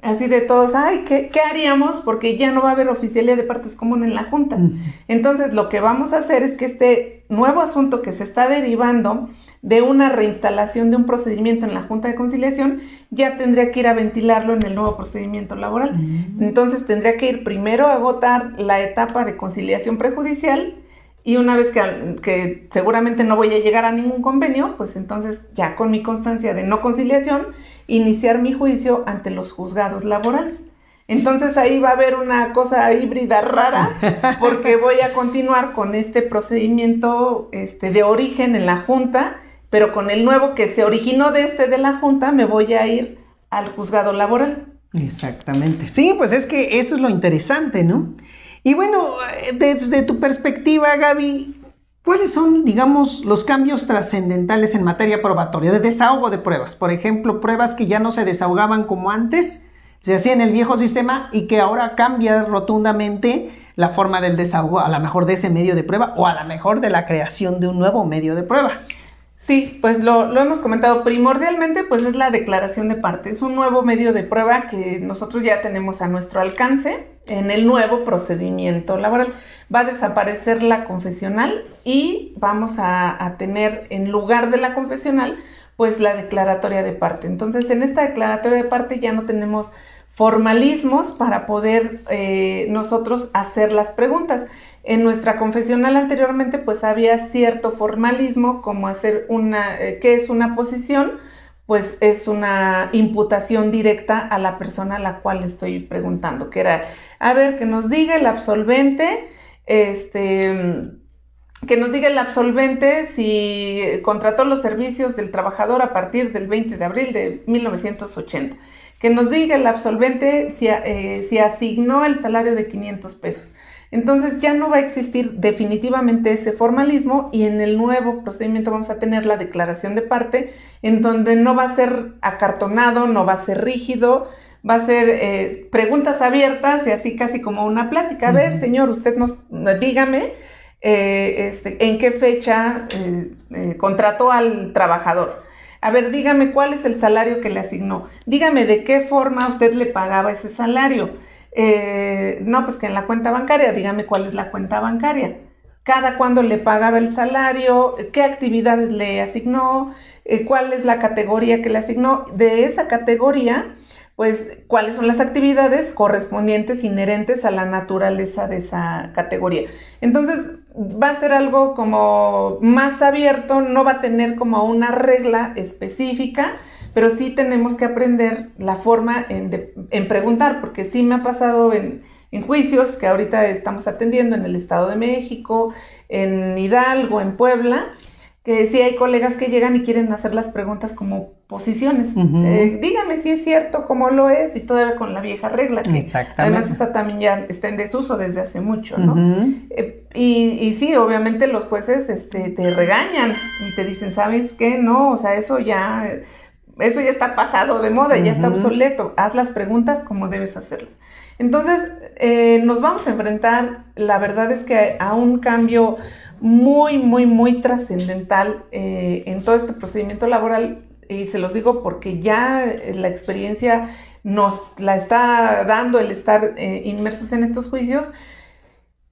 Así de todos, ay, ¿qué haríamos? Porque ya no va a haber oficialía de partes comunes en la junta. Entonces, lo que vamos a hacer es que este nuevo asunto que se está derivando de una reinstalación de un procedimiento en la Junta de Conciliación, ya tendría que ir a ventilarlo en el nuevo procedimiento laboral. Entonces, tendría que ir primero a agotar la etapa de conciliación prejudicial. Y una vez que seguramente no voy a llegar a ningún convenio, pues entonces ya con mi constancia de no conciliación, iniciar mi juicio ante los juzgados laborales. Entonces ahí va a haber una cosa híbrida rara, porque voy a continuar con este procedimiento de origen en la junta, pero con el nuevo que se originó de la junta, me voy a ir al juzgado laboral. Exactamente. Sí, pues es que eso es lo interesante, ¿no? Y bueno, desde tu perspectiva, Gaby, ¿cuáles son, digamos, los cambios trascendentales en materia probatoria de desahogo de pruebas? Por ejemplo, pruebas que ya no se desahogaban como antes, se hacía en el viejo sistema y que ahora cambia rotundamente la forma del desahogo, a lo mejor de ese medio de prueba o a lo mejor de la creación de un nuevo medio de prueba. Sí, pues lo hemos comentado. Primordialmente, pues es la declaración de parte. Es un nuevo medio de prueba que nosotros ya tenemos a nuestro alcance en el nuevo procedimiento laboral. Va a desaparecer la confesional y vamos a tener en lugar de la confesional, pues la declaratoria de parte. Entonces, en esta declaratoria de parte ya no tenemos formalismos para poder nosotros hacer las preguntas. En nuestra confesional anteriormente pues había cierto formalismo como hacer ¿qué es una posición? pues es una imputación directa a la persona a la cual le estoy preguntando, que era, a ver, que nos diga el absolvente, si contrató los servicios del trabajador a partir del 20 de abril de 1980. Que nos diga el absolvente si asignó el salario de 500 pesos. Entonces ya no va a existir definitivamente ese formalismo y en el nuevo procedimiento vamos a tener la declaración de parte en donde no va a ser acartonado, no va a ser rígido, va a ser preguntas abiertas y así casi como una plática. A ver, señor, usted dígame en qué fecha contrató al trabajador. A ver, dígame cuál es el salario que le asignó. Dígame de qué forma usted le pagaba ese salario. No, pues que en la cuenta bancaria, dígame cuál es la cuenta bancaria. Cada cuándo le pagaba el salario, qué actividades le asignó, cuál es la categoría que le asignó. De esa categoría, pues cuáles son las actividades correspondientes, inherentes a la naturaleza de esa categoría. Entonces va a ser algo como más abierto, no va a tener como una regla específica, pero sí tenemos que aprender la forma en preguntar, porque sí me ha pasado en juicios que ahorita estamos atendiendo en el Estado de México, en Hidalgo, en Puebla, que sí hay colegas que llegan y quieren hacer las preguntas como posiciones. Dígame si es cierto, cómo lo es, y todavía con la vieja regla, que además esa también ya está en desuso desde hace mucho, ¿no? Y sí, obviamente los jueces te regañan y te dicen, ¿sabes qué? No, o sea, eso ya está pasado de moda, ya está obsoleto. Haz las preguntas como debes hacerlas. Entonces, nos vamos a enfrentar, la verdad es que a un cambio muy, muy, muy trascendental en todo este procedimiento laboral, y se los digo porque ya la experiencia nos la está dando el estar inmersos en estos juicios.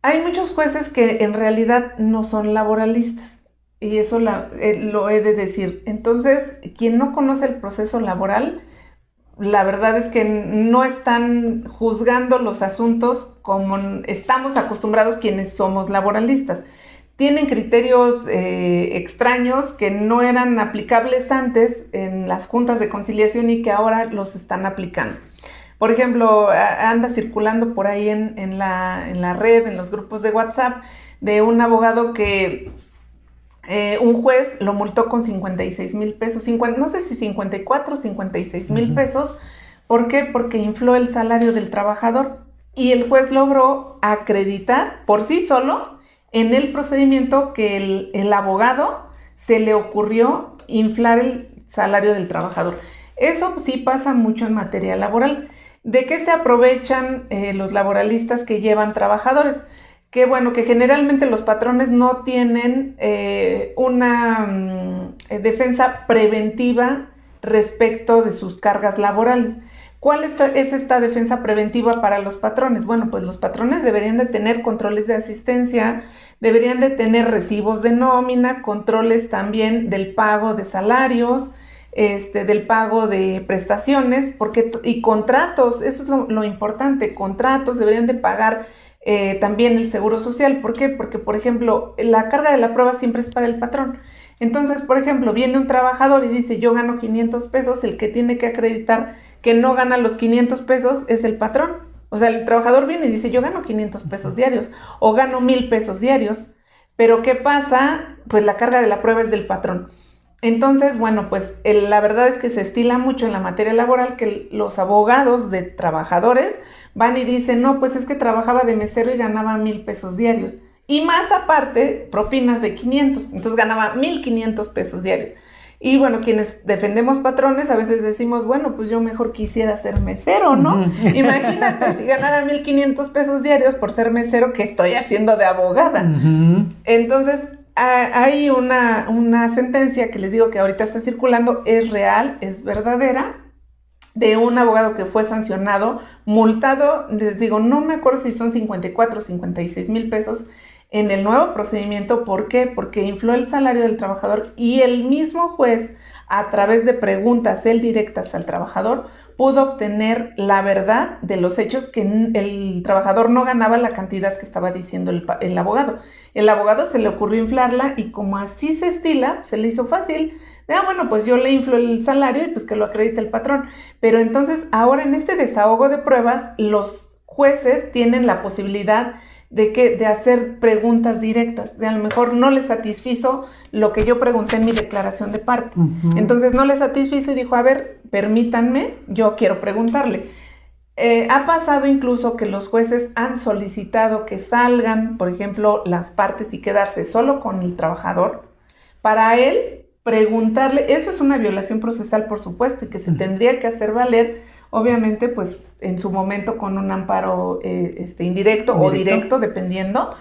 Hay muchos jueces que en realidad no son laboralistas, y eso lo he de decir. Entonces, quien no conoce el proceso laboral, la verdad es que no están juzgando los asuntos como estamos acostumbrados quienes somos laboralistas. Tienen criterios extraños que no eran aplicables antes en las juntas de conciliación y que ahora los están aplicando. Por ejemplo, anda circulando por ahí en la red, en los grupos de WhatsApp, de un abogado que un juez lo multó con 56,000 pesos, no sé si 54 o 56,000 pesos. ¿Por qué? Porque infló el salario del trabajador y el juez logró acreditar por sí solo en el procedimiento que el abogado se le ocurrió inflar el salario del trabajador. Eso sí pasa mucho en materia laboral. ¿De qué se aprovechan los laboralistas que llevan trabajadores? Que bueno, que generalmente los patrones no tienen una defensa preventiva respecto de sus cargas laborales. ¿Cuál es esta defensa preventiva para los patrones? Bueno, pues los patrones deberían de tener controles de asistencia, deberían de tener recibos de nómina, controles también del pago de salarios, del pago de prestaciones, y contratos, eso es lo importante, contratos, deberían de pagar también el seguro social. ¿Por qué? Porque, por ejemplo, la carga de la prueba siempre es para el patrón. Entonces, por ejemplo, viene un trabajador y dice, yo gano 500 pesos, el que tiene que acreditar que no gana los 500 pesos es el patrón. O sea, el trabajador viene y dice, yo gano 500 pesos diarios o gano 1,000 pesos diarios. Pero ¿qué pasa? Pues la carga de la prueba es del patrón. Entonces, bueno, pues la verdad es que se estila mucho en la materia laboral que los abogados de trabajadores van y dicen, no, pues es que trabajaba de mesero y ganaba 1,000 pesos diarios. Y más aparte, propinas de 500, entonces ganaba 1,500 pesos diarios. Y bueno, quienes defendemos patrones a veces decimos, bueno, pues yo mejor quisiera ser mesero, ¿no? Imagínate, si ganara 1,500 pesos diarios por ser mesero, ¿qué estoy haciendo de abogada? Entonces, hay una sentencia que les digo que ahorita está circulando, es real, es verdadera, de un abogado que fue sancionado, multado, les digo, no me acuerdo si son 54 o 56,000 pesos en el nuevo procedimiento. ¿Por qué? Porque infló el salario del trabajador y el mismo juez, a través de preguntas directas al trabajador, pudo obtener la verdad de los hechos, que el trabajador no ganaba la cantidad que estaba diciendo el abogado. El abogado se le ocurrió inflarla y como así se estila, se le hizo fácil. bueno, pues yo le inflo el salario y pues que lo acredite el patrón. Pero entonces ahora en este desahogo de pruebas, los jueces tienen la posibilidad de hacer preguntas directas, de a lo mejor no les satisfizo lo que yo pregunté en mi declaración de parte. Entonces no les satisfizo y dijo, a ver, permítanme, yo quiero preguntarle. Ha pasado incluso que los jueces han solicitado que salgan, por ejemplo, las partes y quedarse solo con el trabajador para él preguntarle. Eso es una violación procesal, por supuesto, y que se tendría que hacer valer, obviamente, pues en su momento con un amparo indirecto o directo, dependiendo,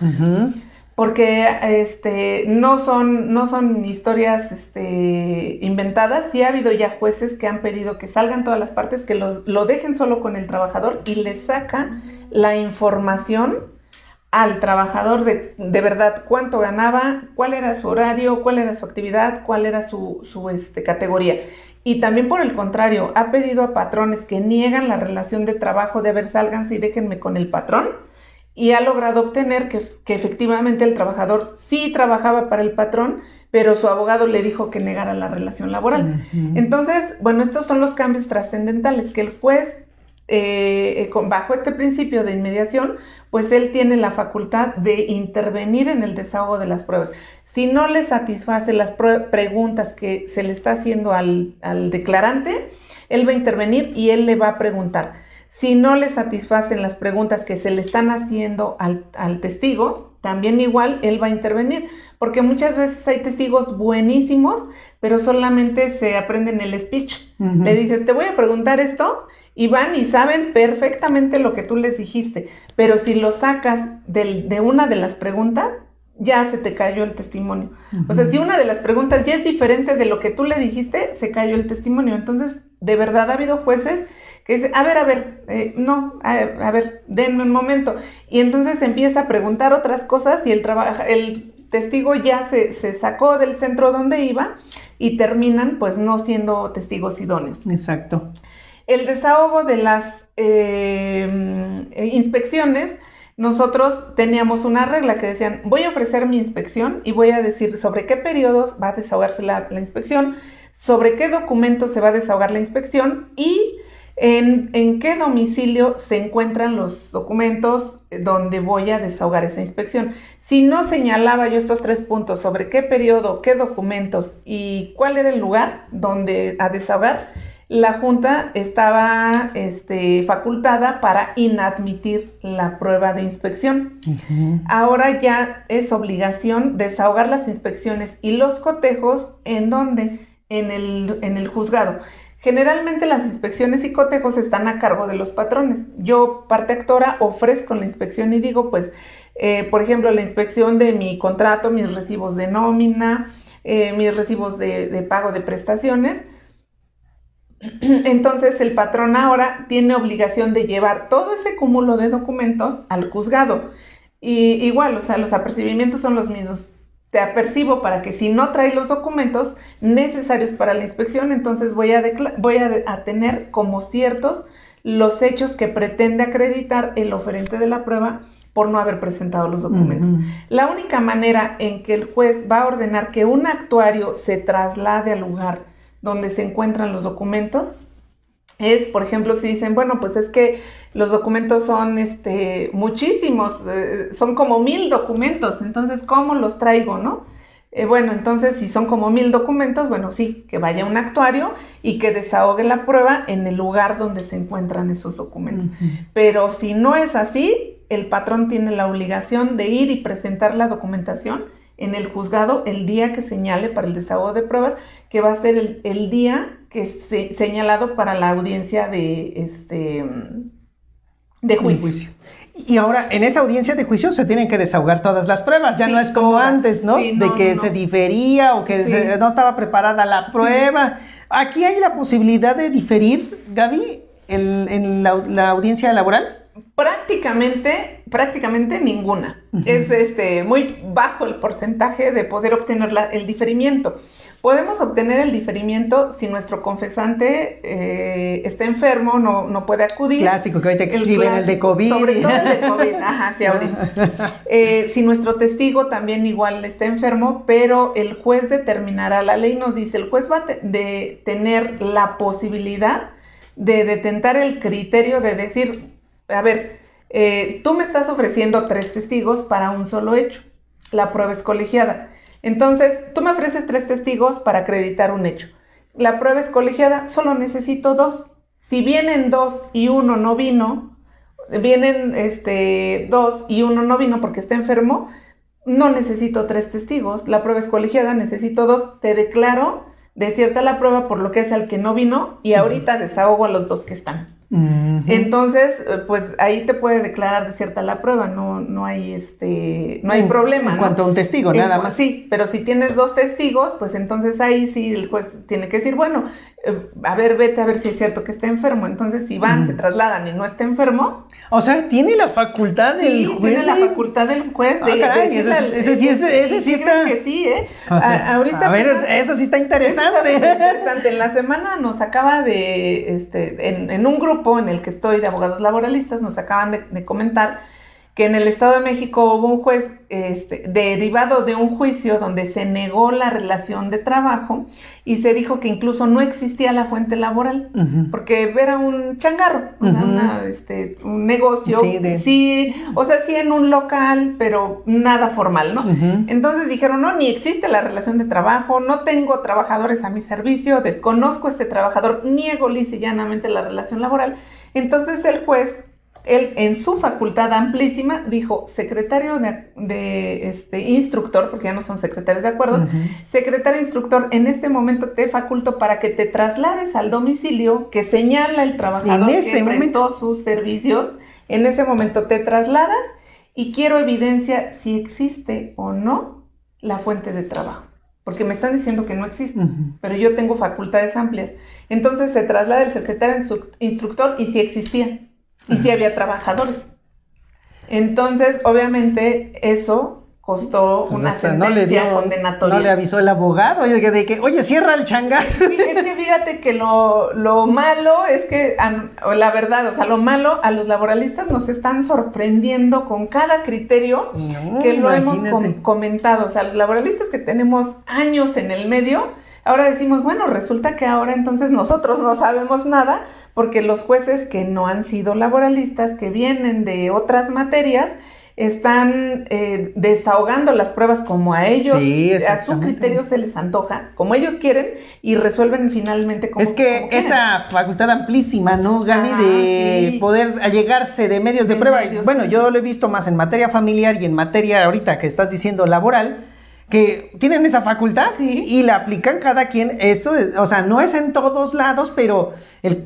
porque no son historias inventadas. Sí ha habido ya jueces que han pedido que salgan todas las partes, que lo dejen solo con el trabajador y le sacan la información al trabajador de verdad cuánto ganaba, cuál era su horario, cuál era su actividad, cuál era su categoría. Y también por el contrario, ha pedido a patrones que niegan la relación de trabajo de, a ver, sálganse y déjenme con el patrón, y ha logrado obtener que efectivamente el trabajador sí trabajaba para el patrón, pero su abogado le dijo que negara la relación laboral. Entonces, bueno, estos son los cambios trascendentales, que el juez, bajo este principio de inmediación, pues él tiene la facultad de intervenir en el desahogo de las pruebas. Si no le satisface las preguntas que se le está haciendo al declarante, él va a intervenir y él le va a preguntar. Si no le satisfacen las preguntas que se le están haciendo al testigo, también igual él va a intervenir, porque muchas veces hay testigos buenísimos, pero solamente se aprenden el speech. Le dices, te voy a preguntar esto, y van y saben perfectamente lo que tú les dijiste, pero si lo sacas de una de las preguntas, ya se te cayó el testimonio. O sea, si una de las preguntas ya es diferente de lo que tú le dijiste, se cayó el testimonio. Entonces, de verdad ha habido jueces que dicen, a ver, denme un momento. Y entonces empieza a preguntar otras cosas y el testigo ya se sacó del centro donde iba y terminan pues no siendo testigos idóneos. Exacto. El desahogo de las inspecciones, nosotros teníamos una regla que decían, voy a ofrecer mi inspección y voy a decir sobre qué periodos va a desahogarse la inspección, sobre qué documentos se va a desahogar la inspección y en qué domicilio se encuentran los documentos donde voy a desahogar esa inspección. Si no señalaba yo estos 3 puntos sobre qué periodo, qué documentos y cuál era el lugar donde a desahogar, la Junta estaba facultada para inadmitir la prueba de inspección. Ahora ya es obligación desahogar las inspecciones y los cotejos, ¿en dónde? En el juzgado. Generalmente las inspecciones y cotejos están a cargo de los patrones. Yo, parte actora, ofrezco la inspección y digo, pues, por ejemplo, la inspección de mi contrato, mis recibos de nómina, mis recibos de pago de prestaciones. Entonces el patrón ahora tiene obligación de llevar todo ese cúmulo de documentos al juzgado. Y igual, o sea, los apercibimientos son los mismos. Te apercibo para que si no traes los documentos necesarios para la inspección, entonces voy a tener como ciertos los hechos que pretende acreditar el oferente de la prueba por no haber presentado los documentos. La única manera en que el juez va a ordenar que un actuario se traslade al lugar donde se encuentran los documentos es, por ejemplo, si dicen, bueno, pues es que los documentos son muchísimos, son como 1000 documentos, entonces, ¿cómo los traigo, no? Bueno, entonces, si son como 1000 documentos, bueno, sí, que vaya un actuario y que desahogue la prueba en el lugar donde se encuentran esos documentos. Pero si no es así, el patrón tiene la obligación de ir y presentar la documentación en el juzgado el día que señale para el desahogo de pruebas, que va a ser el día que señalado para la audiencia de juicio. Y ahora, en esa audiencia de juicio se tienen que desahogar todas las pruebas, ya no es como antes, ¿no? Sí, de que se difería o que no estaba preparada la prueba. Aquí hay la posibilidad de diferir, Gaby, en la audiencia laboral. Prácticamente ninguna. Es muy bajo el porcentaje de poder obtener el diferimiento. Podemos obtener el diferimiento si nuestro confesante está enfermo, no puede acudir. Clásico, que ahorita exhiben el de COVID. Sobre todo el de COVID, sí, ahorita. Si nuestro testigo también igual está enfermo, pero el juez determinará, la ley nos dice, el juez va a tener la posibilidad de detentar el criterio de decir, a ver, tú me estás ofreciendo 3 testigos para un solo hecho. La prueba es colegiada. Entonces, tú me ofreces 3 testigos para acreditar un hecho. La prueba es colegiada, solo necesito 2. Si vienen 2 y uno no vino, vienen 2 y uno no vino porque está enfermo, no necesito 3 testigos. La prueba es colegiada, necesito 2. Te declaro desierta la prueba por lo que es al que no vino y ahorita desahogo a los 2 que están. Entonces, pues ahí te puede declarar desierta la prueba, no hay problema. En cuanto a un testigo, nada más. Sí, pero si tienes 2 testigos, pues entonces ahí sí el juez tiene que decir, bueno, a ver, vete a ver si es cierto que está enfermo. Entonces, si van, se trasladan y no está enfermo. O sea, tiene la facultad del juez. Tiene la facultad del juez de ese sí está. Que sí, O sea, ahorita. A ver, eso sí está interesante. En la semana nos acaba de, en un grupo en el que estoy de abogados laboralistas, nos acaban de comentar que en el Estado de México hubo un juez derivado de un juicio donde se negó la relación de trabajo y se dijo que incluso no existía la fuente laboral, porque era un changarro, o sea, un negocio, sí, en un local, pero nada formal, ¿no? Entonces dijeron, no, ni existe la relación de trabajo, no tengo trabajadores a mi servicio, desconozco a este trabajador, niego lisa y llanamente la relación laboral. Entonces el juez, él en su facultad amplísima dijo, secretario de instructor, porque ya no son secretarios de acuerdos, secretario instructor, en este momento te faculto para que te traslades al domicilio que señala el trabajador que prestó sus servicios. En ese momento te trasladas y quiero evidencia si existe o no la fuente de trabajo, porque me están diciendo que no existe, pero yo tengo facultades amplias. Entonces se traslada el secretario instructor y si existía. Y si había trabajadores. Entonces, obviamente, eso costó una sentencia condenatoria. No le avisó el abogado de que, oye, cierra el changar. Sí, es que fíjate que lo malo es que, la verdad, o sea, lo malo a los laboralistas nos están sorprendiendo con cada criterio que lo hemos comentado. O sea, los laboralistas que tenemos años en el medio, ahora decimos, bueno, resulta que ahora entonces nosotros no sabemos nada porque los jueces que no han sido laboralistas, que vienen de otras materias, están desahogando las pruebas como a ellos, a su criterio se les antoja, como ellos quieren y resuelven finalmente como que como esa facultad amplísima, ¿no, Gaby? De poder allegarse de medios de prueba. Bueno, yo lo he visto más en materia familiar y en materia ahorita que estás diciendo laboral, que tienen esa facultad y la aplican cada quien. Eso es, o sea, no es en todos lados, pero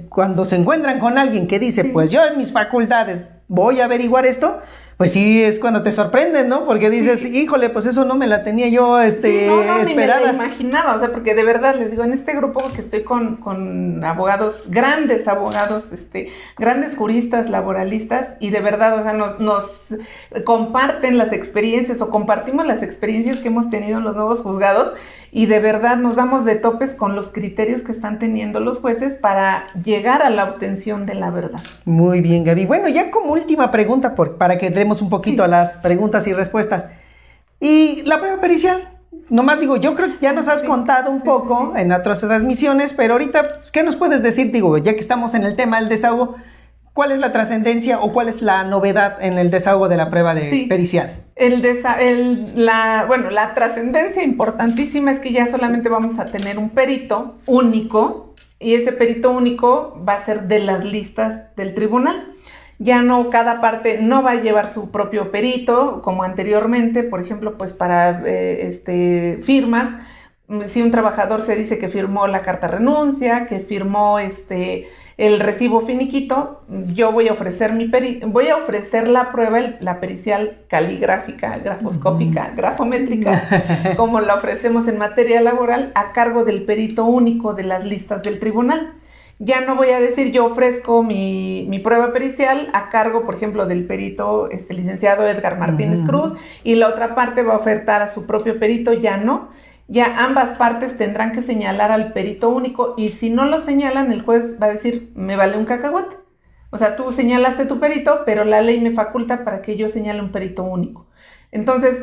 cuando se encuentran con alguien que dice, pues yo en mis facultades voy a averiguar esto, pues sí es cuando te sorprendes, ¿no? Porque dices, híjole, pues eso no me la tenía yo esperada. Ni me la imaginaba, o sea, porque de verdad les digo, en este grupo que estoy con abogados, grandes juristas, laboralistas, y de verdad, o sea, nos comparten las experiencias o compartimos las experiencias que hemos tenido en los nuevos juzgados y de verdad nos damos de topes con los criterios que están teniendo los jueces para llegar a la obtención de la verdad. Muy bien, Gaby. Bueno, ya como última pregunta, para que demos un poquito a las preguntas y respuestas. Y la prueba pericial, nomás digo, yo creo que ya nos has contado un poco en otras transmisiones, pero ahorita, ¿qué nos puedes decir? Digo, ya que estamos en el tema del desahogo, ¿cuál es la trascendencia o cuál es la novedad en el desahogo de la prueba pericial? La trascendencia importantísima es que ya solamente vamos a tener un perito único y ese perito único va a ser de las listas del tribunal. Ya no, cada parte no va a llevar su propio perito como anteriormente, por ejemplo, pues para firmas. Si un trabajador se dice que firmó la carta de renuncia, que firmó el recibo finiquito, yo voy a ofrecer voy a ofrecer la prueba, la pericial caligráfica, grafoscópica, grafométrica, como la ofrecemos en materia laboral, a cargo del perito único de las listas del tribunal. ya no voy a decir yo ofrezco mi prueba pericial a cargo, por ejemplo, del perito licenciado Edgar Martínez Cruz, y la otra parte va a ofertar a su propio perito, ya no. Ya ambas partes tendrán que señalar al perito único, y si no lo señalan, el juez va a decir, me vale un cacahuate. O sea, tú señalaste tu perito, pero la ley me faculta para que yo señale un perito único. Entonces,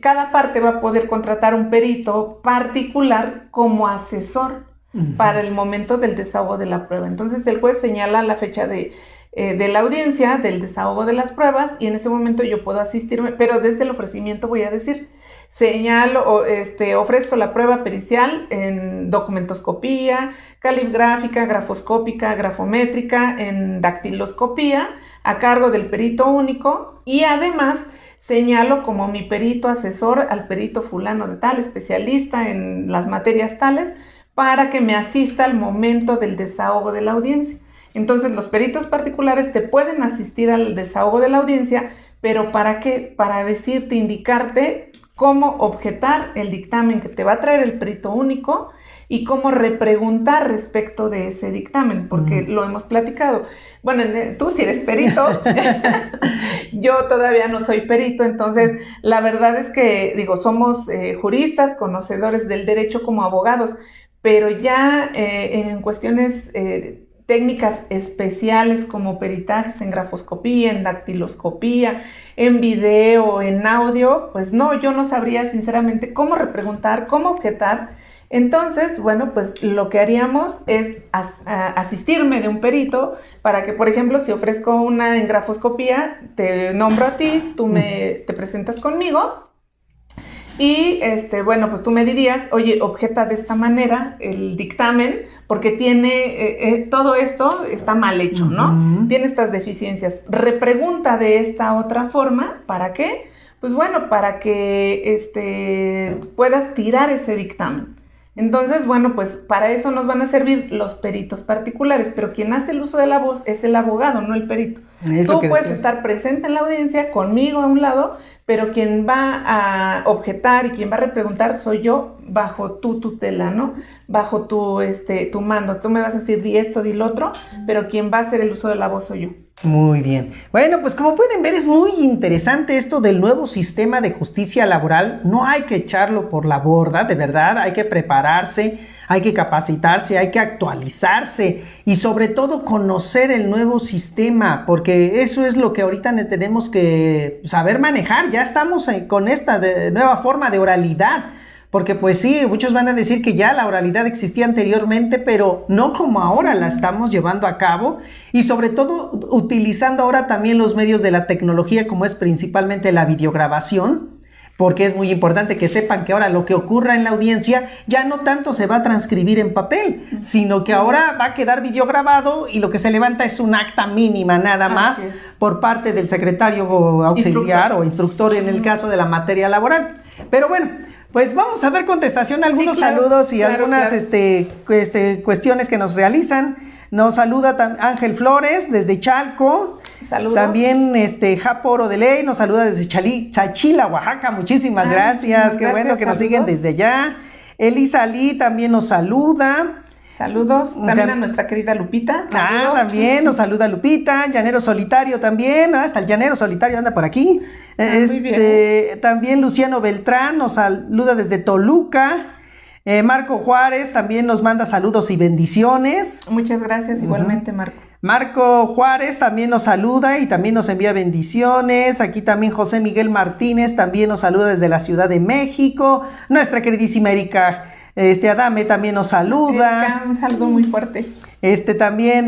cada parte va a poder contratar un perito particular como asesor para el momento del desahogo de la prueba. Entonces, el juez señala la fecha de la audiencia, del desahogo de las pruebas, y en ese momento yo puedo asistirme, pero desde el ofrecimiento voy a decir, señalo, ofrezco la prueba pericial en documentoscopía, caligráfica, grafoscópica, grafométrica, en dactiloscopía, a cargo del perito único, y además señalo como mi perito asesor al perito fulano de tal, especialista en las materias tales, para que me asista al momento del desahogo de la audiencia. Entonces, los peritos particulares te pueden asistir al desahogo de la audiencia, pero ¿para qué? Para decirte, indicarte cómo objetar el dictamen que te va a traer el perito único y cómo repreguntar respecto de ese dictamen, porque lo hemos platicado. Bueno, tú sí eres perito, yo todavía no soy perito, entonces la verdad es que, digo, somos juristas, conocedores del derecho como abogados, pero ya en cuestiones técnicas especiales como peritajes en grafoscopía, en dactiloscopía, en video, en audio, pues no, yo no sabría sinceramente cómo repreguntar, cómo objetar. Entonces, bueno, pues lo que haríamos es asistirme de un perito para que, por ejemplo, si ofrezco una en grafoscopía, te nombro a ti, tú te presentas conmigo. Y, bueno, pues tú me dirías, oye, objeta de esta manera el dictamen, porque tiene, todo esto está mal hecho, ¿no? Tiene estas deficiencias. Repregunta de esta otra forma, ¿para qué? Pues bueno, para que puedas tirar ese dictamen. Entonces, bueno, pues para eso nos van a servir los peritos particulares, pero quien hace el uso de la voz es el abogado, no el perito. Tú puedes estar presente en la audiencia, conmigo a un lado, pero quien va a objetar y quien va a repreguntar soy yo bajo tu tutela, ¿no? Bajo tu mando. Tú me vas a decir, di esto, di lo otro, pero quien va a hacer el uso de la voz soy yo. Muy bien. Bueno, pues como pueden ver, es muy interesante esto del nuevo sistema de justicia laboral. No hay que echarlo por la borda, de verdad, hay que prepararse, hay que capacitarse, hay que actualizarse y sobre todo conocer el nuevo sistema, porque eso es lo que ahorita tenemos que saber manejar. Ya estamos con esta nueva forma de oralidad. Porque pues sí, muchos van a decir que ya la oralidad existía anteriormente, pero no como ahora la estamos llevando a cabo, y sobre todo utilizando ahora también los medios de la tecnología, como es principalmente la videograbación, porque es muy importante que sepan que ahora lo que ocurra en la audiencia ya no tanto se va a transcribir en papel, sino que ahora va a quedar videograbado y lo que se levanta es un acta mínima nada más por parte del secretario auxiliar o instructor en el caso de la materia laboral. Pero bueno, pues vamos a dar contestación a algunos saludos y algunas cuestiones que nos realizan. Nos saluda Ángel Flores desde Chalco. Saludos. También Japo Oro de Ley nos saluda desde Chachila, Oaxaca. Muchísimas gracias. Qué bueno que nos siguen desde allá. Elisa Lee también nos saluda. Saludos también a nuestra querida Lupita. Saludos. También nos saluda Lupita. Llanero Solitario también. Hasta el Llanero Solitario anda por aquí. Muy bien. También Luciano Beltrán nos saluda desde Toluca. Marco Juárez también nos manda saludos y bendiciones. Muchas gracias, igualmente, Marco. Marco Juárez también nos saluda y también nos envía bendiciones. Aquí también José Miguel Martínez también nos saluda desde la Ciudad de México. Nuestra queridísima Erika Adame también nos saluda. Erika, un saludo muy fuerte. También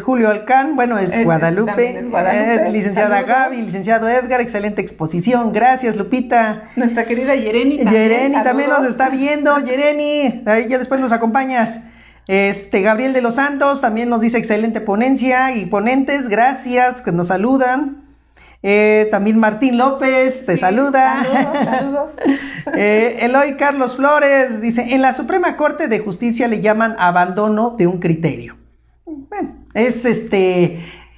Julio Alcán, bueno, es Guadalupe. Es Guadalupe. Licenciada Saludos. Gaby, licenciado Edgar, excelente exposición. Gracias, Lupita. Nuestra querida Yereni también. Yereni también nos está viendo. Yereni, ahí ya después nos acompañas. Gabriel de los Santos también nos dice excelente ponencia y ponentes, gracias, que nos saludan. También Martín López te saluda. Saludos. Eloy Carlos Flores dice, en la Suprema Corte de Justicia le llaman abandono de un criterio. Bueno, es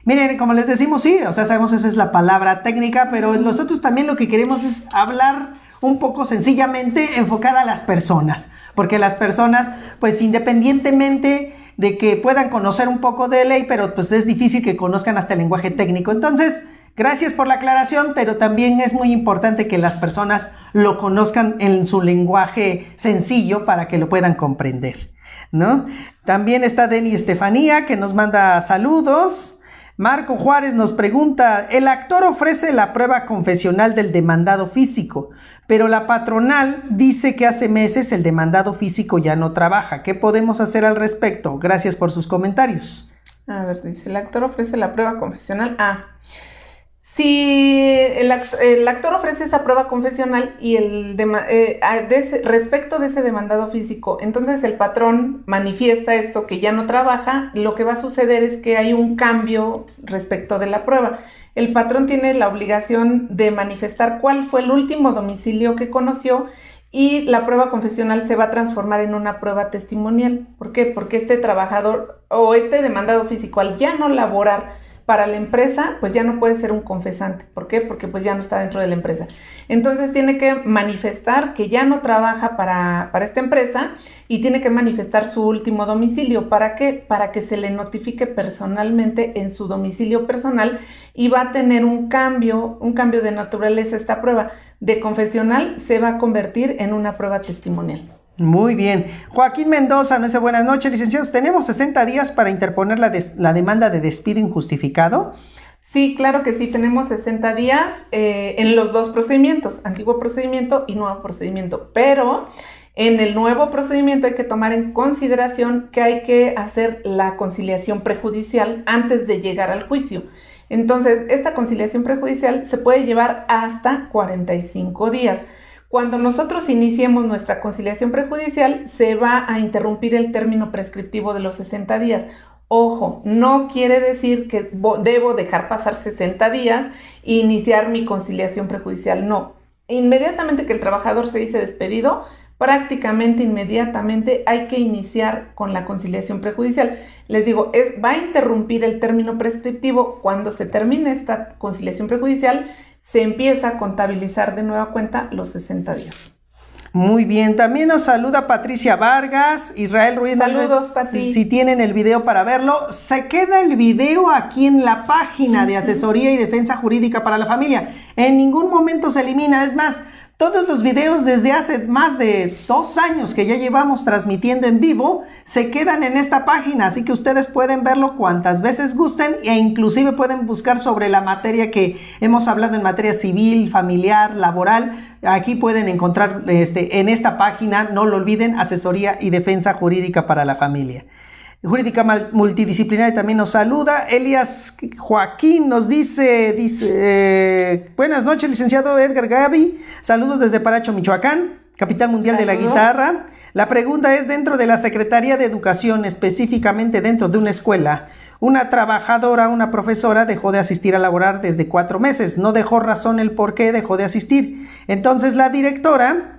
miren, como les decimos, sí, o sea, sabemos esa es la palabra técnica, pero nosotros también lo que queremos es hablar un poco sencillamente enfocada a las personas, porque las personas, pues independientemente de que puedan conocer un poco de ley, pero pues es difícil que conozcan hasta el lenguaje técnico. Entonces, gracias por la aclaración, pero también es muy importante que las personas lo conozcan en su lenguaje sencillo para que lo puedan comprender, ¿no? También está Deni Estefanía, que nos manda saludos. Marco Juárez nos pregunta, el actor ofrece la prueba confesional del demandado físico, pero la patronal dice que hace meses el demandado físico ya no trabaja. ¿Qué podemos hacer al respecto? Gracias por sus comentarios. A ver, dice, el actor ofrece la prueba confesional. Si el actor ofrece esa prueba confesional y respecto de ese demandado físico, entonces el patrón manifiesta esto, que ya no trabaja, lo que va a suceder es que hay un cambio respecto de la prueba. El patrón tiene la obligación de manifestar cuál fue el último domicilio que conoció y la prueba confesional se va a transformar en una prueba testimonial. ¿Por qué? Porque este trabajador o este demandado físico, al ya no laborar para la empresa, pues ya no puede ser un confesante. ¿Por qué? Porque pues ya no está dentro de la empresa. Entonces tiene que manifestar que ya no trabaja para esta empresa y tiene que manifestar su último domicilio. ¿Para qué? Para que se le notifique personalmente en su domicilio personal y va a tener un cambio de naturaleza esta prueba. De confesional se va a convertir en una prueba testimonial. Muy bien. Joaquín Mendoza nos dice, buenas noches, licenciados. ¿Tenemos 60 días para interponer la demanda de despido injustificado? Sí, claro que sí, tenemos 60 días en los dos procedimientos, antiguo procedimiento y nuevo procedimiento, pero en el nuevo procedimiento hay que tomar en consideración que hay que hacer la conciliación prejudicial antes de llegar al juicio. Entonces, esta conciliación prejudicial se puede llevar hasta 45 días. Cuando nosotros iniciemos nuestra conciliación prejudicial, se va a interrumpir el término prescriptivo de los 60 días. Ojo, no quiere decir que debo dejar pasar 60 días e iniciar mi conciliación prejudicial. No. Inmediatamente que el trabajador se dice despedido, prácticamente inmediatamente hay que iniciar con la conciliación prejudicial. Les digo, va a interrumpir el término prescriptivo. Cuando se termine esta conciliación prejudicial, se empieza a contabilizar de nueva cuenta los 60 días. Muy bien, también nos saluda Patricia Vargas, Israel Ruiz. Saludos, Pati. Si tienen el video para verlo, se queda el video aquí en la página de Asesoría y Defensa Jurídica para la Familia. En ningún momento se elimina, es más, todos los videos desde hace más de 2 años que ya llevamos transmitiendo en vivo se quedan en esta página, así que ustedes pueden verlo cuantas veces gusten e inclusive pueden buscar sobre la materia que hemos hablado en materia civil, familiar, laboral. Aquí pueden encontrar en esta página, no lo olviden, Asesoría y Defensa Jurídica para la Familia. Jurídica Multidisciplinaria también nos saluda. Elias Joaquín nos dice, buenas noches, licenciado Edgar Gaby. Saludos desde Paracho, Michoacán, capital mundial de la guitarra. La pregunta es, dentro de la Secretaría de Educación, específicamente dentro de una escuela, una trabajadora, una profesora dejó de asistir a laborar desde 4 meses. No dejó razón el por qué dejó de asistir. Entonces la directora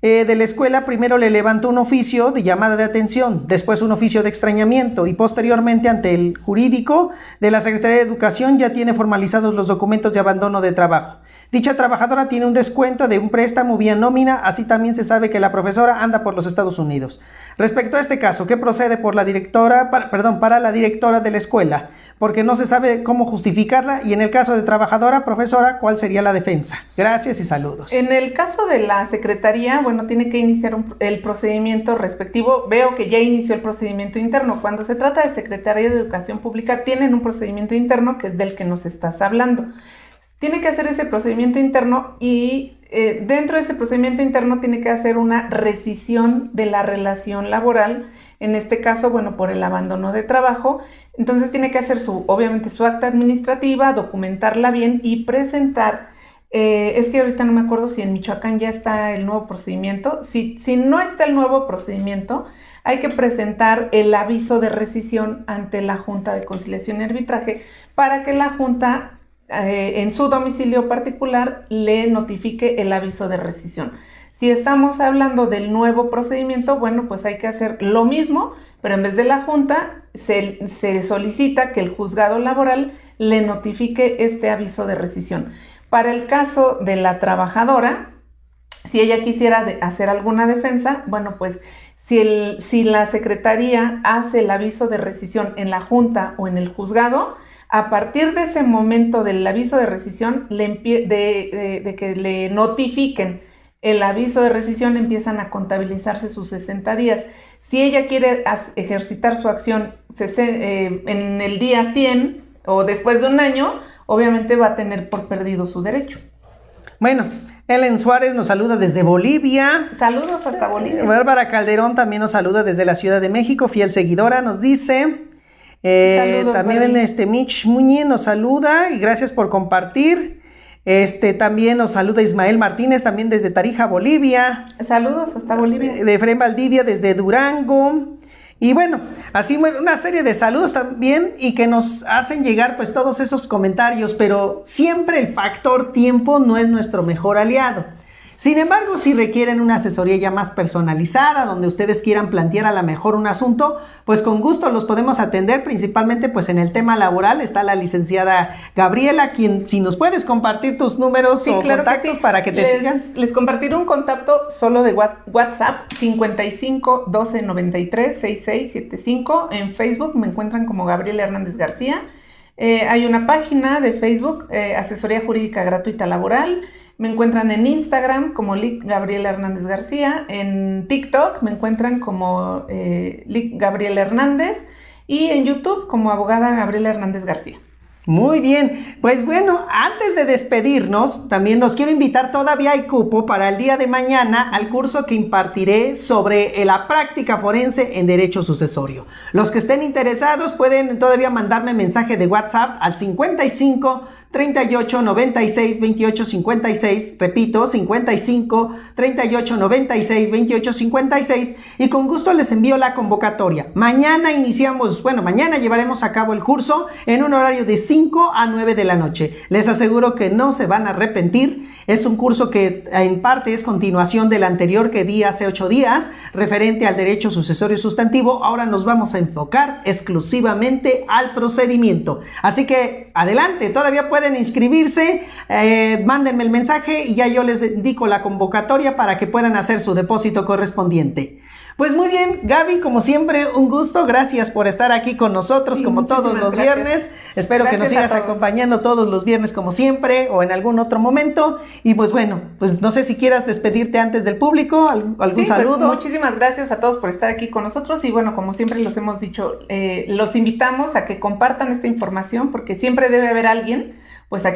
de la escuela primero le levantó un oficio de llamada de atención, después un oficio de extrañamiento y posteriormente ante el jurídico de la Secretaría de Educación ya tiene formalizados los documentos de abandono de trabajo. Dicha trabajadora tiene un descuento de un préstamo vía nómina, así también se sabe que la profesora anda por los Estados Unidos. Respecto a este caso, ¿qué procede por la directora, para la directora de la escuela? Porque no se sabe cómo justificarla y en el caso de trabajadora, profesora, ¿cuál sería la defensa? Gracias y saludos. En el caso de la secretaría, bueno, tiene que iniciar el procedimiento respectivo. Veo que ya inició el procedimiento interno. Cuando se trata de Secretaría de Educación Pública, tienen un procedimiento interno que es del que nos estás hablando. Tiene que hacer ese procedimiento interno y dentro de ese procedimiento interno tiene que hacer una rescisión de la relación laboral, en este caso, bueno, por el abandono de trabajo. Entonces tiene que hacer obviamente su acta administrativa, documentarla bien y presentar. Es que ahorita no me acuerdo si en Michoacán ya está el nuevo procedimiento. Si no está el nuevo procedimiento, hay que presentar el aviso de rescisión ante la Junta de Conciliación y Arbitraje para que la Junta en su domicilio particular le notifique el aviso de rescisión. Si estamos hablando del nuevo procedimiento, bueno, pues hay que hacer lo mismo, pero en vez de la Junta se solicita que el juzgado laboral le notifique este aviso de rescisión. Para el caso de la trabajadora, si ella quisiera hacer alguna defensa, bueno, pues Si la Secretaría hace el aviso de rescisión en la Junta o en el juzgado, a partir de ese momento del aviso de rescisión, de que le notifiquen el aviso de rescisión, empiezan a contabilizarse sus 60 días. Si ella quiere ejercitar su acción en el día 100 o después de un año, obviamente va a tener por perdido su derecho. Bueno, Ellen Suárez nos saluda desde Bolivia. Saludos hasta Bolivia. Bárbara Calderón también nos saluda desde la Ciudad de México, fiel seguidora, nos dice. Saludos, también Mitch Muñe nos saluda y gracias por compartir. También nos saluda Ismael Martínez, también desde Tarija, Bolivia. Saludos hasta Bolivia. De Efraín Valdivia desde Durango. Y bueno, así una serie de saludos también y que nos hacen llegar pues todos esos comentarios, pero siempre el factor tiempo no es nuestro mejor aliado. Sin embargo, si requieren una asesoría ya más personalizada, donde ustedes quieran plantear a lo mejor un asunto, pues con gusto los podemos atender, principalmente pues en el tema laboral. Está la licenciada Gabriela, quien si nos puedes compartir tus números o contactos para que te sigan. Les compartiré un contacto solo de WhatsApp, 55 12 93 6675. En Facebook me encuentran como Gabriela Hernández García. Hay una página de Facebook, Asesoría Jurídica Gratuita Laboral. Me encuentran en Instagram como Lic Gabriela Hernández García, en TikTok me encuentran como Lic Gabriela Hernández y en YouTube como abogada Gabriela Hernández García. Muy bien, pues bueno, antes de despedirnos, también los quiero invitar, todavía hay cupo para el día de mañana al curso que impartiré sobre la práctica forense en derecho sucesorio. Los que estén interesados pueden todavía mandarme mensaje de WhatsApp al 55 38 96 28 56, repito, 55 38 96 28 56, y con gusto les envío la convocatoria. Mañana mañana llevaremos a cabo el curso en un horario de 5 a 9 de la noche. Les aseguro que no se van a arrepentir. Es un curso que en parte es continuación del anterior que di hace 8 días, referente al derecho sucesorio sustantivo. Ahora nos vamos a enfocar exclusivamente al procedimiento. Así que adelante, todavía pueden inscribirse, mándenme el mensaje y ya yo les indico la convocatoria para que puedan hacer su depósito correspondiente. Pues muy bien, Gaby, como siempre, un gusto. Gracias por estar aquí con nosotros, como todos los viernes. Espero que nos sigas acompañando todos los viernes como siempre o en algún otro momento. Y pues bueno, pues no sé si quieras despedirte antes del público, algún saludo. Pues muchísimas gracias a todos por estar aquí con nosotros y bueno, como siempre los hemos dicho, los invitamos a que compartan esta información porque siempre debe haber alguien, pues aquí